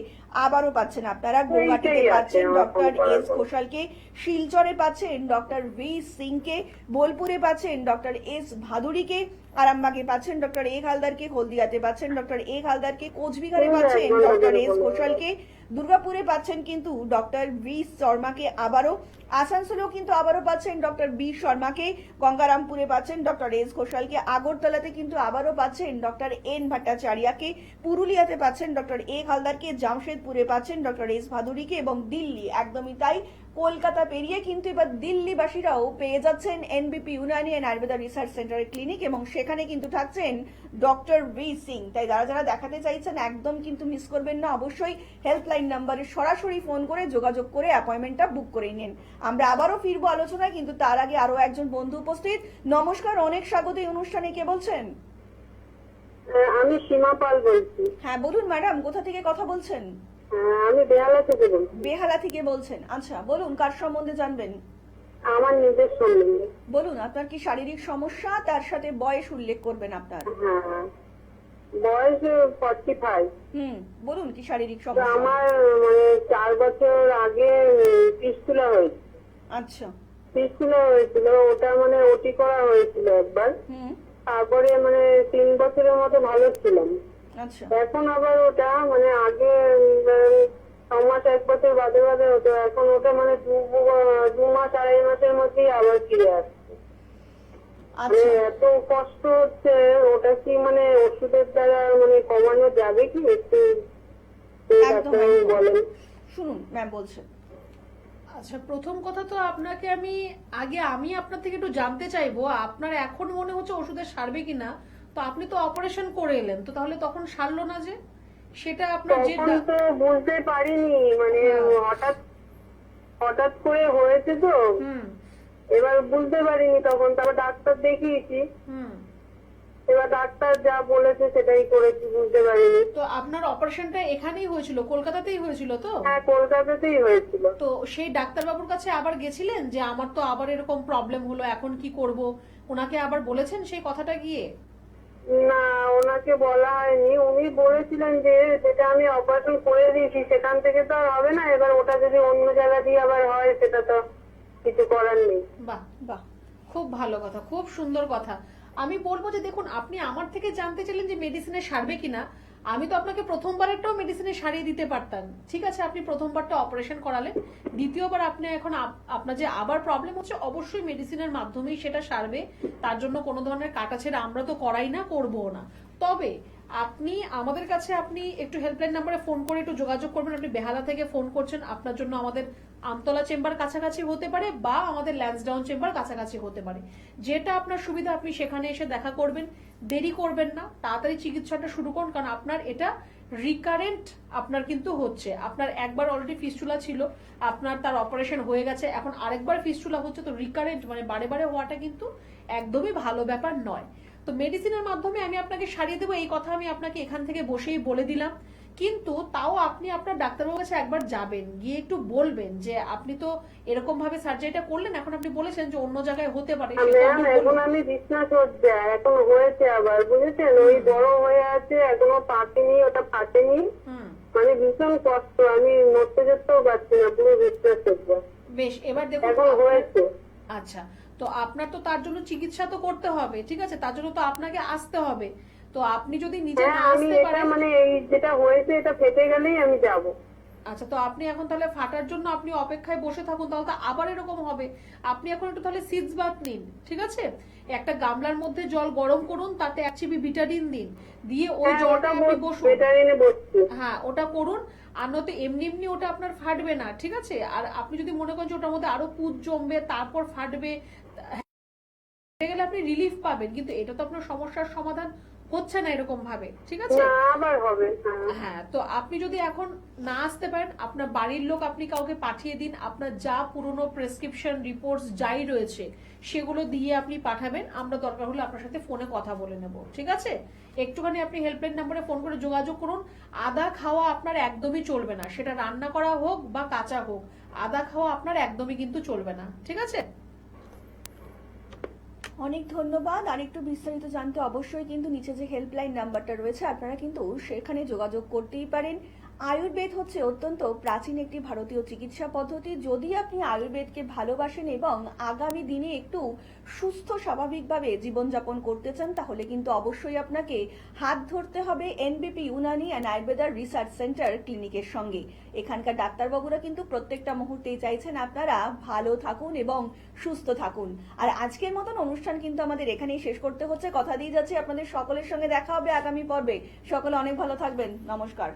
আবারও পাচ্ছেন আপনারা গৌহাটিতে পাচ্ছেন ডক্টর এস ঘোষালকে, শিলচরে পাচ্ছেন ডক্টর ভি সিংকে, বোলপুরে পাচ্ছেন ডক্টর এস ভাদুরীকে, আরামবাগে পাচ্ছেন ডক্টর এ হালদারকে, হলদিয়াতে পাচ্ছেন ডক্টর এ হালদারকে, কোচবিহারে পাচ্ছেন ডক্টর এস ঘোষালকে, দুর্গাপুরে পাচ্ছেন কিন্তু ডক্টর বি শর্মাকে, আবারও আসানসোলেও কিন্তু আবারও পাচ্ছেন ডক্টর বি শর্মাকে, গঙ্গারামপুরে পাচ্ছেন ডক্টর এস ঘোষালকে, আগরতলাতে কিন্তু আবারও পাচ্ছেন ডক্টর এন ভট্টাচার্যকে, পুরুলিয়াতে পাচ্ছেন ডক্টর এ হালদারকে, জামশেদপুরে পাচ্ছেন ডক্টর এস ভাদুরীকে এবং দিল্লি একদমই তাই, কলকাতা পেরিয়ে কিন্তু এবার দিল্লিবাসীরাও পেয়ে যাচ্ছেন এনবিপি ইউনানি অ্যান্ড আয়ুর্বেদা রিসার্চ সেন্টারের ক্লিনিক এবং সেখানে কিন্তু থাকছেন ডক্টর ভি সিং। তাই যারা যারা দেখাতে চাইছেন একদম কিন্তু মিস করবেন না, অবশ্যই হেল্পলাইন নাম্বারে সরাসরি ফোন করে যোগাযোগ করে অ্যাপয়েন্টমেন্টটা বুক করে নিন। আমরা আবারও ফিরবো আলোচনায়, কিন্তু তার আগে আরো একজন বন্ধু উপস্থিত। নমস্কার, অনেক স্বাগত এই অনুষ্ঠানে। কে বলছেন? আমি সীমা পাল বলছি। হ্যাঁ বলুন ম্যাডাম, কোথা থেকে কথা বলছেন? আমি বেহালা থেকে বলছি। বেহালা থেকে বলছেন, আচ্ছা বলুন কার সম্বন্ধে জানবেন? আমার নিজের সম্বন্ধে। বলুন আপনার কি শারীরিক সমস্যা, তার সাথে বয়স উল্লেখ করবেন আপনার। হ্যাঁ, বয়স 45। বলুন কি শারীরিক তো সমস্যা। আমার মানে 4 বছর আগে পিস্তুলা হয়েছে। আচ্ছা। পিস্তুলা হয়েছিল, ওটা মানে ওটি করা হয়েছিল একবার। হুম। তারপরে মানে 3 বছরের মতো ভালো ছিলাম। আচ্ছা। এখন আবার ওটা মানে আগে 6 মাস 1 বছর বাদে বাদে হতো, এখন ওটা মানে 2 মাস 2.5 মাসের মধ্যেই আবার ফিরে আসছে। আচ্ছা। এত কষ্ট হচ্ছে, ওটা কি মানে ওষুধের দ্বারা মানে কমানো যাবে কি? একটু একদম, ডাক্তারবাবু একদম। বলেন। শুনুন ম্যাম বলছেন। আচ্ছা, প্রথম কথা তো আপনাকে আমি আপনার থেকে একটু জানতে চাইবো, আপনার এখন মনে হচ্ছে ওষুধে সারবে কিনা। তো আপনি তো অপারেশন করে এলেন, তো তাহলে তখন সারলো না যে? সেটা আপনার যে তখন তো বুঝতে পারিনি, মানে হঠাৎ হঠাৎ করে হয়েছে তো, এবার বুঝতে পারিনি তখন। তারপর ডাক্তার দেখিয়েছি, এবার ডাক্তার যা বলেছে সেটাই করেছি, বুঝতে পারিনি। তো আপনার অপারেশনটা এখানেই হয়েছিল, কলকাতাতেই হয়েছিল তো? হ্যাঁ, কলকাতাতেই হয়েছিল। তো সেই ডাক্তারবাবুর কাছে আবার গেছিলেন যে আমার তো আবার এরকম প্রবলেম হলো, এখন কি করব? ওনাকে আবার বলেছেন সেই কথাটা গিয়ে? না, ওনাকে বলা হয়নি। উনি বলেছিলেন যে যেটা আমি অপারেশন করে দিয়েছি সেখান থেকে তো আর হবে না, এবার ওটা যদি অন্য জায়গা দিয়ে আবার হয় সেটা তো কিছু করার নেই। বাহ বাহ, খুব ভালো কথা, খুব সুন্দর কথা। আমি বলবো যে দেখুন, আপনি আমার থেকে জানতে চাইলেন যে মেডিসিনে সারবে কিনা। আমি তো আপনাকে প্রথমবারেরটাও মেডিসিনে সারিয়ে দিতে পারতাম, ঠিক আছে? আপনি প্রথমবারটা অপারেশন করালেন, দ্বিতীয়বার আপনি এখন আপনার যে আবার প্রবলেম হচ্ছে, অবশ্যই মেডিসিনের মাধ্যমেই সেটা সারবে। তার জন্য কোনো ধরনের কাটাছেড়া আমরা তো করাই না, করবো না। তবে আপনি আমাদের কাছে আপনি একটু হেল্পলাইন নাম্বারে ফোন করে একটু যোগাযোগ করবেন। আপনি বেহালা থেকে ফোন করছেন, আপনার জন্য আমাদের আমতলা চেম্বার কাছাকাছি হতে পারে বা আমাদের ল্যান্সডাউন চেম্বার কাছাকাছি হতে পারে। যেটা আপনার সুবিধা আপনি সেখানে এসে দেখা করবেন। দেরি করবেন না, তাড়াতাড়ি চিকিৎসাটা শুরু করুন, কারণ আপনার এটা রিকারেন্ট আপনার কিন্তু হচ্ছে। আপনার একবার অলরেডি ফিস্টুলা ছিল, আপনার তার অপারেশন হয়ে গেছে, এখন আরেকবার ফিস্টুলা হচ্ছে। তো রিকারেন্ট মানে বারে বারে হওয়াটা কিন্তু একদমই ভালো ব্যাপার নয়। তো মেডিসিনের মাধ্যমে আমি আপনাকে সারিয়ে দেবো, এই কথা আমি আপনাকে এখান থেকে বসেই বলে দিলাম। কিন্তু তাও আপনি আপনার ডাক্তারবাবুর কাছে একবার যাবেন, গিয়ে একটু বলবেন যে আপনি তো এরকম ভাবে সার্জারিটা করলেন, এখন আপনি বলেছেন যে অন্য জায়গায় হতে পারে। ম্যাম, এখন আমি বিছনা সজ্জা, এখন হয়েছে আবার, বুঝেছেন? ওই বড় হয়ে আছে, এখনো পাকেনি, ওটা ফাটেনি, মানে ভীষণ কষ্ট। আমি নড়তে যেতেও পারছি না, পুরো বিছনা সজ্জা। বেশ, এবার দেখুন এখন হয়েছে। আচ্ছা, তো আপনার তো তার জন্য চিকিৎসা তো করতে হবে, ঠিক আছে? তার জন্য তো আপনাকে আসতে হবে। তো আপনি যদি নিজে না আমি আসতে এটা পারেন, মানে এই যেটা হয়েছে এটা ফেটে গেলেই আমি যাব। আচ্ছা, তো আপনি এখন তাহলে ফাটার জন্য আপনি অপেক্ষায় বসে থাকুন, তাহলে তো আবার এরকম হবে। আপনি এখন একটু তাহলে সিডস বাথ নিন, ঠিক আছে? একটা গামলার মধ্যে জল গরম করুন, তাতে 1 চিপি বিটাডিন দিন, দিয়ে ওই জলটা আপনি বসুন। হ্যাঁ, ওটা করুন। আর নয়তো এমনি এমনি ওটা আপনার ফাটবে না, ঠিক আছে? আর আপনি যদি মনে করেন যে ওটার মধ্যে আরো পুঁজ জমবে, তারপর ফাটবে, গেলে আপনি রিলিফ পাবেন, কিন্তু এটা তো আপনার সমস্যার সমাধান হচ্ছে না এরকম ভাবে, ঠিক আছে? আবার হবে। হ্যাঁ, তো আপনি যদি এখন না আসতে পারেন, আপনার বাড়ির লোক আপনি কাউকে পাঠিয়ে দিন, আপনার যা পুরনো প্রেসক্রিপশন রিপোর্টস যাই রয়েছে সেগুলো দিয়ে আপনি পাঠাবেন। আমরা দরকার হলে আপনার সাথে ফোনে কথা বলে নেব, ঠিক আছে? একটুখানি আপনি হেল্পলাইন নাম্বারে ফোন করে যোগাযোগ করুন। আদা খাওয়া আপনার একদমই চলবে না, সেটা রান্না করা হোক বা কাঁচা হোক, আদা খাওয়া আপনার একদমই কিন্তু চলবে না, ঠিক আছে? অনেক ধন্যবাদ। আর একটু বিস্তারিত জানতে অবশ্যই কিন্তু নিচে যে হেল্পলাইন নাম্বারটা রয়েছে আপনারা কিন্তু সেখানে যোগাযোগ করতেই পারেন। আয়ুর্বেদ হচ্ছে অত্যন্ত প্রাচীন একটি ভারতীয় চিকিৎসা পদ্ধতি। যদি আপনি আয়ুর্বেদকে ভালোবাসেন এবং আগামী দিনে একটু সুস্থ স্বাভাবিকভাবে জীবনযাপন করতে চান, তাহলে কিন্তু অবশ্যই আপনাকে হাত ধরতে হবে এনবিপি Unani and Ayurveda research centre ক্লিনিকের সঙ্গে। এখানকার ডাক্তারবাবুরা কিন্তু প্রত্যেকটা মুহূর্তেই চাইছেন আপনারা ভালো থাকুন এবং সুস্থ থাকুন। আর আজকের মতন অনুষ্ঠান কিন্তু আমাদের এখানেই শেষ করতে হচ্ছে। কথা দিয়ে যাচ্ছি আপনাদের সকলের সঙ্গে দেখা হবে আগামী পর্বে। সকলে অনেক ভালো থাকবেন। নমস্কার।